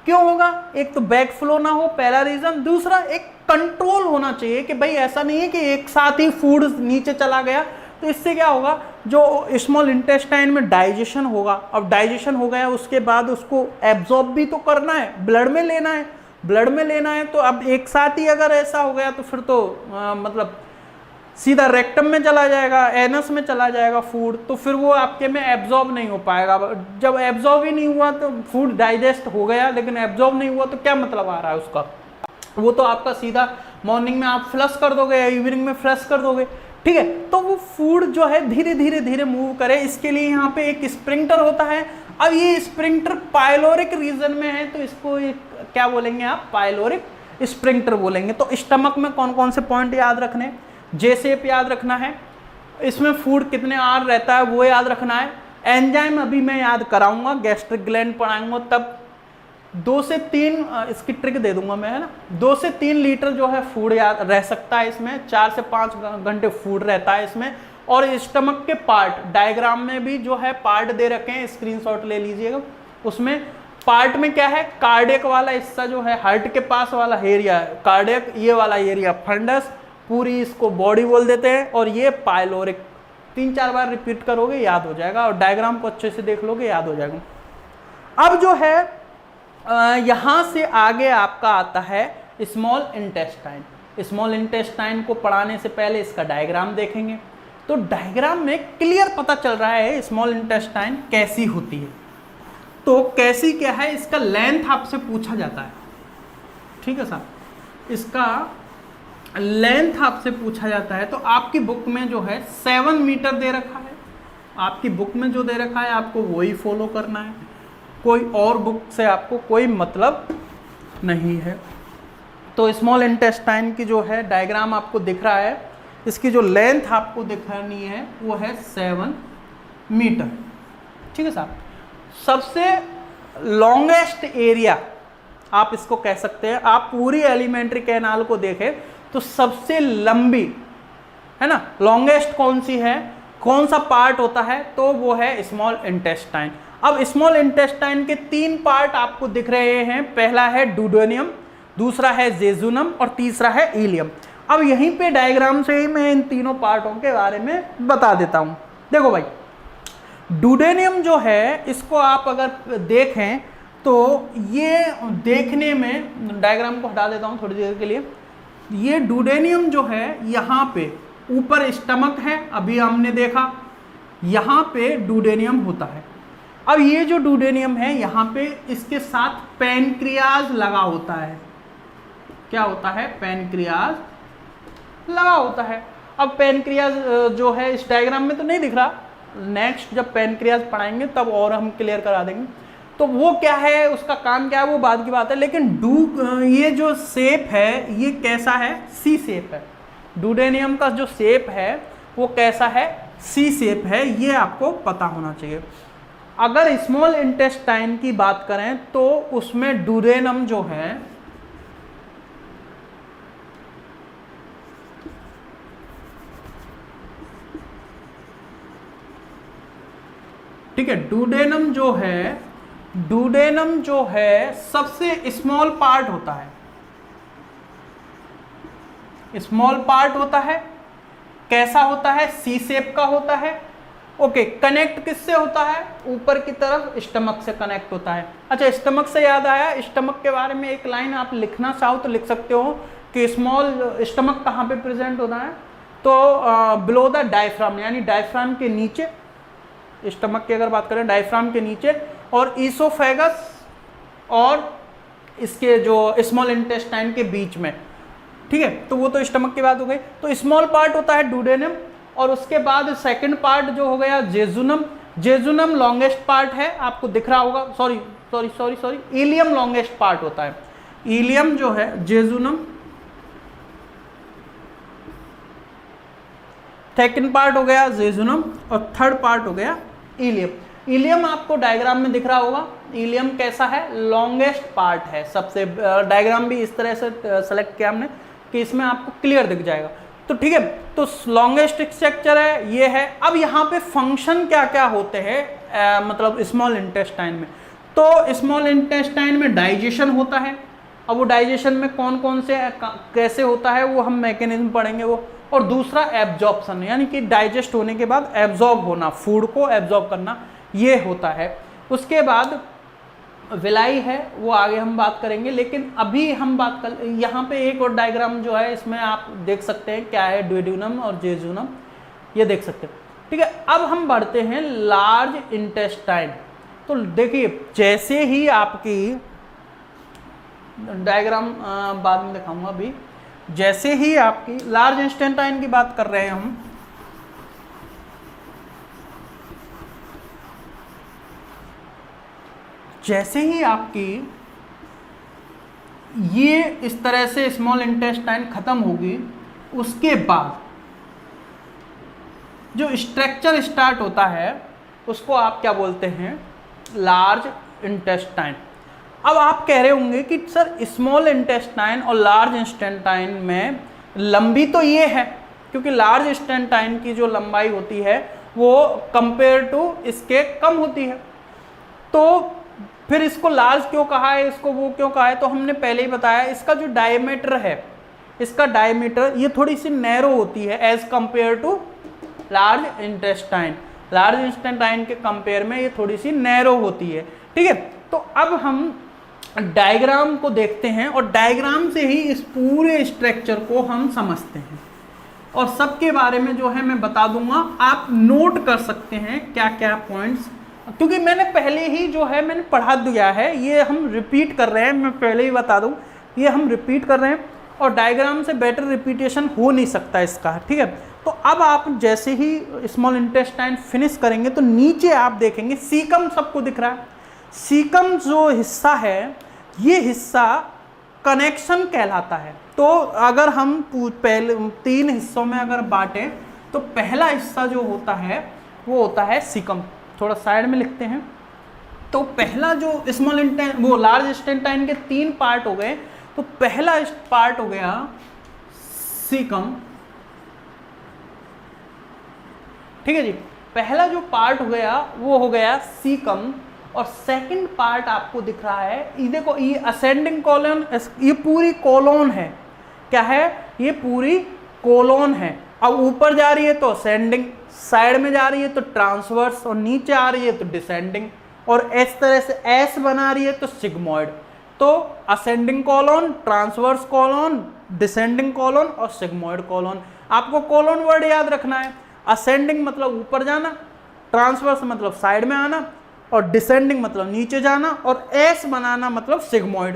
क्यों होगा? एक तो बैक फ्लो ना हो, पहला रीजन। दूसरा एक कंट्रोल होना चाहिए कि भाई ऐसा नहीं है कि एक साथ ही फूड नीचे चला गया, तो इससे क्या होगा, जो स्मॉल इंटेस्टाइन में डाइजेशन होगा। अब डाइजेशन हो गया उसके बाद उसको एब्जॉर्ब भी तो करना है, ब्लड में लेना है, ब्लड में लेना है। तो अब एक साथ ही अगर ऐसा हो गया तो फिर तो मतलब सीधा रेक्टम में चला जाएगा, एनस में चला जाएगा फूड, तो फिर वो आपके में एब्जॉर्ब नहीं हो पाएगा। जब एब्जॉर्ब ही नहीं हुआ तो फूड डाइजेस्ट हो गया लेकिन एब्जॉर्ब नहीं हुआ तो क्या मतलब आ रहा है उसका? वो तो आपका सीधा मॉर्निंग में आप फ्लश कर दोगे या इवनिंग में फ्लश कर दोगे, ठीक है। तो वो फूड जो है धीरे धीरे धीरे मूव करे, इसके लिए यहाँ पे एक स्प्रिंक्टर होता है। अब ये स्प्रिंक्टर पाइलोरिक रीजन में है तो इसको क्या बोलेंगे आप? पाइलोरिक स्प्रिंक्टर बोलेंगे। तो स्टमक में कौन कौन से पॉइंट याद रखने? जे शेप याद रखना है, इसमें फूड कितने आर रहता है वो याद रखना है। एंजाइम अभी मैं याद कराऊंगा, गैस्ट्रिक ग्लैंड पढ़ाऊंगा तब 2 से 3 इसकी ट्रिक दे दूंगा मैं, है ना। 2 से 3 लीटर जो है फूड याद रह सकता है इसमें, 4 से 5 घंटे फूड रहता है इसमें। और स्टमक के पार्ट डायग्राम में भी जो है पार्ट दे रखे हैं, स्क्रीनशॉट ले लीजिएगा। उसमें पार्ट में क्या है, कार्डियक वाला हिस्सा जो है हार्ट के पास वाला एरिया है कार्डियक, ये वाला एरिया फंडस, पूरी इसको बॉडी बोल देते हैं, और ये पाइलोरिक। 3-4 बार रिपीट करोगे याद हो जाएगा, और डायग्राम को अच्छे से देख लोगे याद हो जाएगा। अब जो है यहाँ से आगे आपका आता है स्मॉल इंटेस्टाइन। स्मॉल इंटेस्टाइन को पढ़ाने से पहले इसका डायग्राम देखेंगे, तो डायग्राम में क्लियर पता चल रहा है स्मॉल इंटेस्टाइन कैसी होती है। तो कैसी क्या है, इसका लेंथ आपसे पूछा जाता है, ठीक है साहब, इसका लेंथ आपसे पूछा जाता है। तो आपकी बुक में जो है 7 मीटर दे रखा है, आपकी बुक में जो दे रखा है आपको वही फॉलो करना है, कोई और बुक से आपको कोई मतलब नहीं है। तो स्मॉल इंटेस्टाइन की जो है डायग्राम आपको दिख रहा है, इसकी जो लेंथ आपको दिखानी है वो है 7 मीटर, ठीक है साहब। सबसे लॉन्गेस्ट एरिया आप इसको कह सकते हैं। आप पूरी एलिमेंट्री कैनाल को देखें तो सबसे लंबी, है ना, लॉन्गेस्ट कौन सी है, कौन सा पार्ट होता है, तो वो है स्मॉल इंटेस्टाइन। अब स्मॉल इंटेस्टाइन के 3 पार्ट आपको दिख रहे हैं, पहला है डुडेनियम, दूसरा है जेजुनम और तीसरा है इलियम। अब यहीं पे डायग्राम से ही मैं इन तीनों पार्टों के बारे में बता देता हूं। देखो भाई, डुडेनियम जो है इसको आप अगर देखें तो ये देखने में, डायग्राम को हटा देता हूं थोड़ी देर के लिए। ये डुडेनियम जो है यहाँ पे ऊपर स्टमक है, अभी हमने देखा, यहाँ पे डुडेनियम होता है। अब ये जो डुडेनियम है यहाँ पे इसके साथ पैनक्रियाज लगा होता है। क्या होता है? पैनक्रियाज लगा होता है। अब पैनक्रियाज जो है इस डायग्राम में तो नहीं दिख रहा, नेक्स्ट जब पैनक्रियाज पढ़ाएंगे तब और हम क्लियर करा देंगे। तो वो क्या है, उसका काम क्या है, वो बाद की बात है। लेकिन ये जो शेप है ये कैसा है? सी शेप है। डुडेनियम का जो शेप है वो कैसा है? सी शेप है, ये आपको पता होना चाहिए। अगर स्मॉल इंटेस्टाइन की बात करें तो उसमें डुडेनम जो है ठीक है, डुडेनम जो है सबसे स्मॉल पार्ट होता है, स्मॉल पार्ट होता है। कैसा होता है? सी शेप का होता है। ओके, कनेक्ट किससे होता है? ऊपर की तरफ स्टमक से कनेक्ट होता है। अच्छा, स्टमक से याद आया, स्टमक के बारे में एक लाइन आप लिखना चाहो तो लिख सकते हो कि स्मॉल स्टमक कहाँ पे प्रेजेंट होता है, तो बिलो द डायफ्राम, यानी डायफ्राम के नीचे। स्टमक की अगर बात करें डायफ्राम के नीचे, और ईसोफेगस और इसके जो स्मॉल इंटेस्टाइन के बीच में, ठीक है। तो वो तो स्टमक की बात हो गई। तो स्मॉल पार्ट होता है डुडेनम, और उसके बाद सेकंड पार्ट जो हो गया जेजुनम। जेजुनम लॉन्गेस्ट पार्ट है, आपको दिख रहा होगा, सॉरी इलियम लॉन्गेस्ट पार्ट होता है। इलियम जो है, जेजुनम सेकंड पार्ट हो गया जेजुनम, और थर्ड पार्ट हो गया इलियम। इलियम आपको डायग्राम में दिख रहा होगा। इलियम कैसा है? लॉन्गेस्ट पार्ट है सबसे। डायग्राम भी इस तरह से सेलेक्ट किया हमने, कि इसमें आपको क्लियर दिख जाएगा। तो ठीक है, तो लॉन्गेस्ट स्ट्रक्चर है ये है। अब यहाँ पे फंक्शन क्या क्या होते हैं मतलब स्मॉल इंटेस्टाइन में, तो स्मॉल इंटेस्टाइन में डाइजेशन होता है। अब वो डाइजेशन में कौन कौन से कैसे होता है वो हम मैकेनिज्म पढ़ेंगे वो। और दूसरा एब्जॉर्प्शन, यानी कि डाइजेस्ट होने के बाद एब्जॉर्ब होना, फूड को एब्जॉर्ब करना, ये होता है। उसके बाद विलाई है, वो आगे हम बात करेंगे, लेकिन अभी हम बात कर, यहाँ पे एक और डायग्राम जो है इसमें आप देख सकते हैं क्या है, ड्यूडेनम और जेजुनम, ये देख सकते हैं। ठीक है, अब हम बढ़ते हैं लार्ज इंटेस्टाइन। तो देखिए जैसे ही आपकी डायग्राम बाद में दिखाऊंगा, अभी जैसे ही आपकी लार्ज इंटेस्टाइन की बात कर रहे हैं हम, जैसे ही आपकी ये इस तरह से स्मॉल इंटेस्टाइन खत्म होगी, उसके बाद जो स्ट्रक्चर स्टार्ट होता है उसको आप क्या बोलते हैं, लार्ज इंटेस्टाइन। अब आप कह रहे होंगे कि सर स्मॉल इंटेस्टाइन और लार्ज इंटेस्टाइन में लंबी तो ये है, क्योंकि लार्ज इंटेस्टाइन की जो लंबाई होती है वो कंपेयर टू इसके कम होती है, तो फिर इसको लार्ज क्यों कहा है, इसको वो क्यों कहा है, तो हमने पहले ही बताया इसका जो डायमीटर है, इसका डायमीटर ये थोड़ी सी नैरो होती है as compare to large intestine. Large intestine के कंपेयर में ये थोड़ी सी नैरो होती है। ठीक है, तो अब हम डायग्राम को देखते हैं और डायग्राम से ही इस पूरे स्ट्रक्चर को हम समझते हैं, और सबके बारे में जो है मैं बता दूंगा, आप नोट कर सकते हैं क्या क्या पॉइंट्स, क्योंकि मैंने पहले ही जो है मैंने पढ़ा दिया है, ये हम रिपीट कर रहे हैं, मैं पहले ही बता दूं ये हम रिपीट कर रहे हैं, और डायग्राम से बेटर रिपीटेशन हो नहीं सकता इसका। ठीक है, तो अब आप जैसे ही स्मॉल इंटेस्टाइन फिनिश करेंगे तो नीचे आप देखेंगे सीकम सबको दिख रहा है। सीकम जो हिस्सा है, ये हिस्सा कनेक्शन कहलाता है। तो अगर हम पहले 3 हिस्सों में अगर बांटें, तो पहला हिस्सा जो होता है वो होता है सीकम, थोड़ा साइड में लिखते हैं। तो पहला जो स्मॉल इंटेस्टाइन, वो लार्ज इंटेस्टाइन के 3 पार्ट हो गए, तो पहला पार्ट हो गया सीकम। ठीक है जी, पहला जो पार्ट हो गया वो हो गया सीकम, और सेकंड पार्ट आपको दिख रहा है, ये देखो ये असेंडिंग कॉलोन, ये पूरी कॉलोन है, क्या है, ये पूरी कॉलोन है। अब ऊपर जा रही है तो असेंडिंग, साइड में जा रही है तो ट्रांसवर्स, और नीचे आ रही है तो डिसेंडिंग, और इस तरह से एस बना रही है तो सिग्मॉइड। तो ascending colon, transverse colon, descending colon और सिग्मॉइड कॉलोन। आपको कॉलोन वर्ड याद रखना है। असेंडिंग मतलब ऊपर जाना, ट्रांसवर्स मतलब साइड में आना, और डिसेंडिंग मतलब नीचे जाना, और एस बनाना मतलब सिग्मॉइड।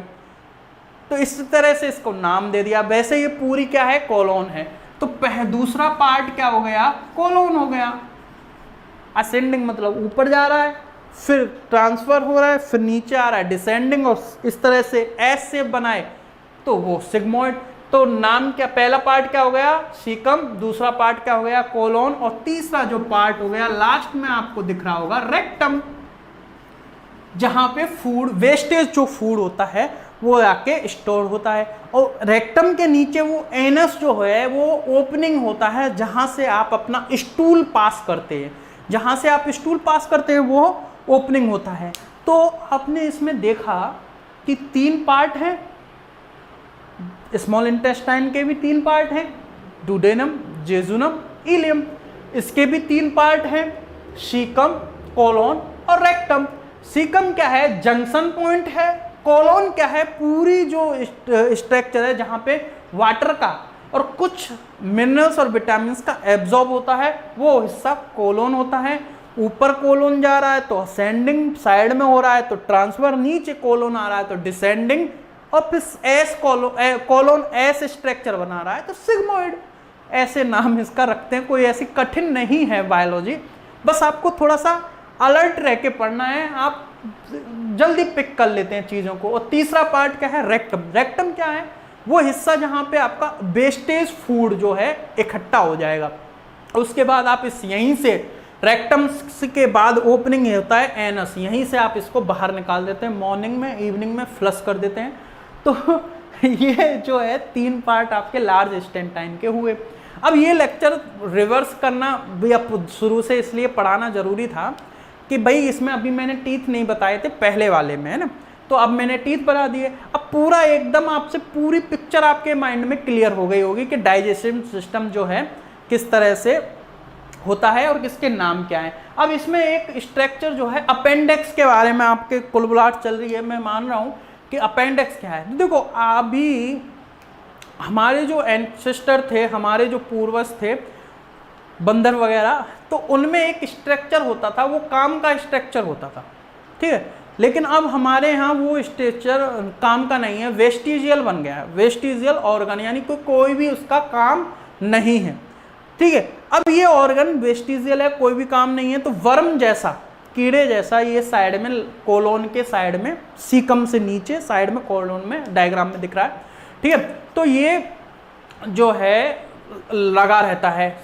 तो इस तरह से इसको नाम दे दिया। वैसे ये पूरी क्या है, कॉलोन है। तो दूसरा पार्ट क्या हो गया, कॉलोन हो गया। असेंडिंग मतलब ऊपर जा रहा है, फिर ट्रांसफर हो रहा है, फिर नीचे आ रहा है डिसेंडिंग, और इस तरह से एस से बनाए तो वो सिग्मॉइड। तो नाम क्या, पहला पार्ट क्या हो गया, सीकम, दूसरा पार्ट क्या हो गया, कोलोन, और तीसरा जो पार्ट हो गया लास्ट में आपको दिख रहा होगा रेक्टम, जहां पे फूड वेस्टेज जो फूड होता है वो आके स्टोर होता है। और रेक्टम के नीचे वो एनस जो है वो ओपनिंग होता है, जहां से आप अपना स्टूल पास करते हैं, जहां से आप स्टूल पास करते हैं वो ओपनिंग होता है। तो आपने इसमें देखा कि 3 पार्ट हैं, स्मॉल इंटेस्टाइन के भी 3 पार्ट हैं, डुडेनम, जेजुनम, इलियम, इसके भी 3 पार्ट हैं, सीकम, कोलोन और रेक्टम। सीकम क्या है, जंक्शन पॉइंट है। कोलोन क्या है, पूरी जो स्ट्रक्चर है जहां पे वाटर का और कुछ मिनरल्स और विटामिन्स का एब्जॉर्ब होता है, वो हिस्सा कोलोन होता है। ऊपर कोलोन जा रहा है तो असेंडिंग, साइड में हो रहा है तो ट्रांसफर, नीचे कोलोन आ रहा है तो डिसेंडिंग, और फिर एस कोलोन एस स्ट्रक्चर बना रहा है तो सिग्मॉइड। ऐसे नाम इसका रखते हैं, कोई ऐसी कठिन नहीं है बायोलॉजी, बस आपको थोड़ा सा अलर्ट रह के पढ़ना है, आप जल्दी पिक कर लेते हैं चीज़ों को। और तीसरा पार्ट क्या है, रेक्टम। रेक्टम क्या है, वो हिस्सा जहाँ पे आपका वेस्टेज फूड जो है इकट्ठा हो जाएगा। उसके बाद आप इस यहीं से रेक्टम के बाद ओपनिंग होता है एनस, यहीं से आप इसको बाहर निकाल देते हैं, मॉर्निंग में इवनिंग में फ्लश कर देते हैं। तो ये जो है 3 पार्ट आपके लार्ज इंटेस्टाइन के हुए। अब ये लेक्चर रिवर्स करना भी अब शुरू से इसलिए पढ़ाना जरूरी था कि भाई इसमें अभी मैंने टीथ नहीं बताए थे पहले वाले में, है ना, तो अब मैंने टीथ बता दिए। अब पूरा एकदम आपसे पूरी पिक्चर आपके माइंड में क्लियर हो गई होगी कि डाइजेशन सिस्टम जो है किस तरह से होता है और किसके नाम क्या है। अब इसमें एक स्ट्रक्चर जो है अपेंडिक्स के बारे में आपके कुलबुलाहट चल रही है, मैं मान रहा हूँ कि अपेंडिक्स क्या है। देखो अभी हमारे जो एंसेस्टर थे, हमारे जो पूर्वज थे बंदर वगैरह, तो उनमें एक स्ट्रक्चर होता था, वो काम का स्ट्रक्चर होता था, ठीक है। लेकिन अब हमारे यहाँ वो स्ट्रक्चर काम का नहीं है, वेस्टिजियल बन गया है, वेस्टिजियल ऑर्गन, यानी कोई भी उसका काम नहीं है, ठीक है। अब ये ऑर्गन वेस्टिजियल है, कोई भी काम नहीं है, तो वर्म जैसा, कीड़े जैसा ये साइड में कोलोन के साइड में, सीकम से नीचे साइड में कोलोन में डायग्राम में दिख रहा है, ठीक है। तो ये जो है लगा रहता है,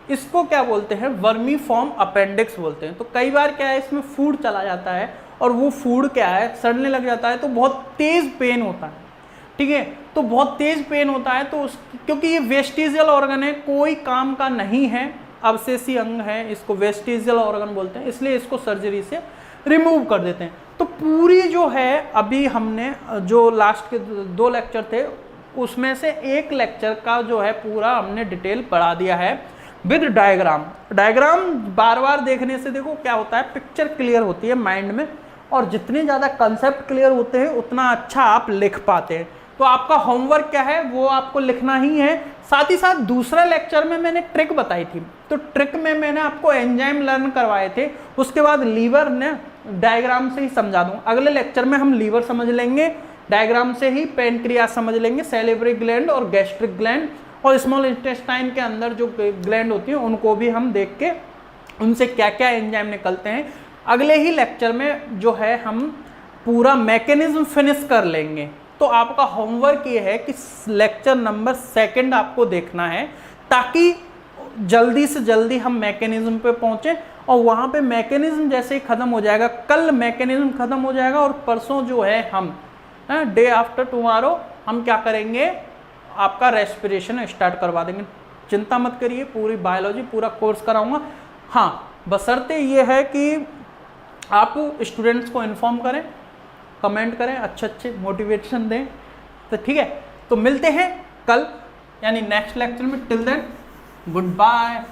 इसको क्या बोलते हैं, वर्मी फॉर्म अपेंडिक्स बोलते हैं। तो कई बार क्या है, इसमें फूड चला जाता है और वो फूड क्या है सड़ने लग जाता है, तो बहुत तेज पेन होता है, ठीक है। तो बहुत तेज पेन होता है, तो क्योंकि ये वेस्टिजियल ऑर्गन है, कोई काम का नहीं है, अवशेषी अंग है, इसको वेस्टिजियल ऑर्गन बोलते हैं, इसलिए इसको सर्जरी से रिमूव कर देते हैं। तो पूरी जो है अभी हमने जो लास्ट के 2 लेक्चर थे उसमें से एक लेक्चर का जो है पूरा हमने डिटेल पढ़ा दिया है विद डायग्राम। डायग्राम बार बार देखने से देखो क्या होता है, पिक्चर क्लियर होती है माइंड में, और जितने ज़्यादा कंसेप्ट क्लियर होते हैं उतना अच्छा आप लिख पाते हैं। तो आपका होमवर्क क्या है, वो आपको लिखना ही है। साथ ही साथ दूसरा लेक्चर में मैंने ट्रिक बताई थी, तो ट्रिक में मैंने आपको एंजाइम लर्न करवाए थे, उसके बाद लीवर ने डायग्राम से ही समझा दूँ। अगले लेक्चर में हम लीवर समझ लेंगे डायग्राम से ही, पेनक्रियास समझ लेंगे, सैलिवरी ग्लैंड और गैस्ट्रिक ग्लैंड, और स्मॉल इंटेस्टाइन के अंदर जो ग्लैंड होती हैं उनको भी हम देख के उनसे क्या क्या एंजाइम निकलते हैं। अगले ही लेक्चर में जो है हम पूरा मैकेनिज्म फिनिश कर लेंगे। तो आपका होमवर्क ये है कि लेक्चर नंबर 2 आपको देखना है, ताकि जल्दी से जल्दी हम मैकेनिज्म पे पहुंचे, और वहाँ पे मैकेनिज्म जैसे ही ख़त्म हो जाएगा, कल मैकेनिज्म ख़त्म हो जाएगा, और परसों जो है हम डे आफ्टर टुमारो हम क्या करेंगे, आपका रेस्पिरेशन स्टार्ट करवा देंगे। चिंता मत करिए, पूरी बायोलॉजी पूरा कोर्स कराऊंगा। हाँ, बशर्ते ये है कि आप स्टूडेंट्स को इन्फॉर्म करें, कमेंट करें, अच्छे मोटिवेशन दें, तो ठीक है। तो मिलते हैं कल यानी नेक्स्ट लेक्चर में। Till then good bye.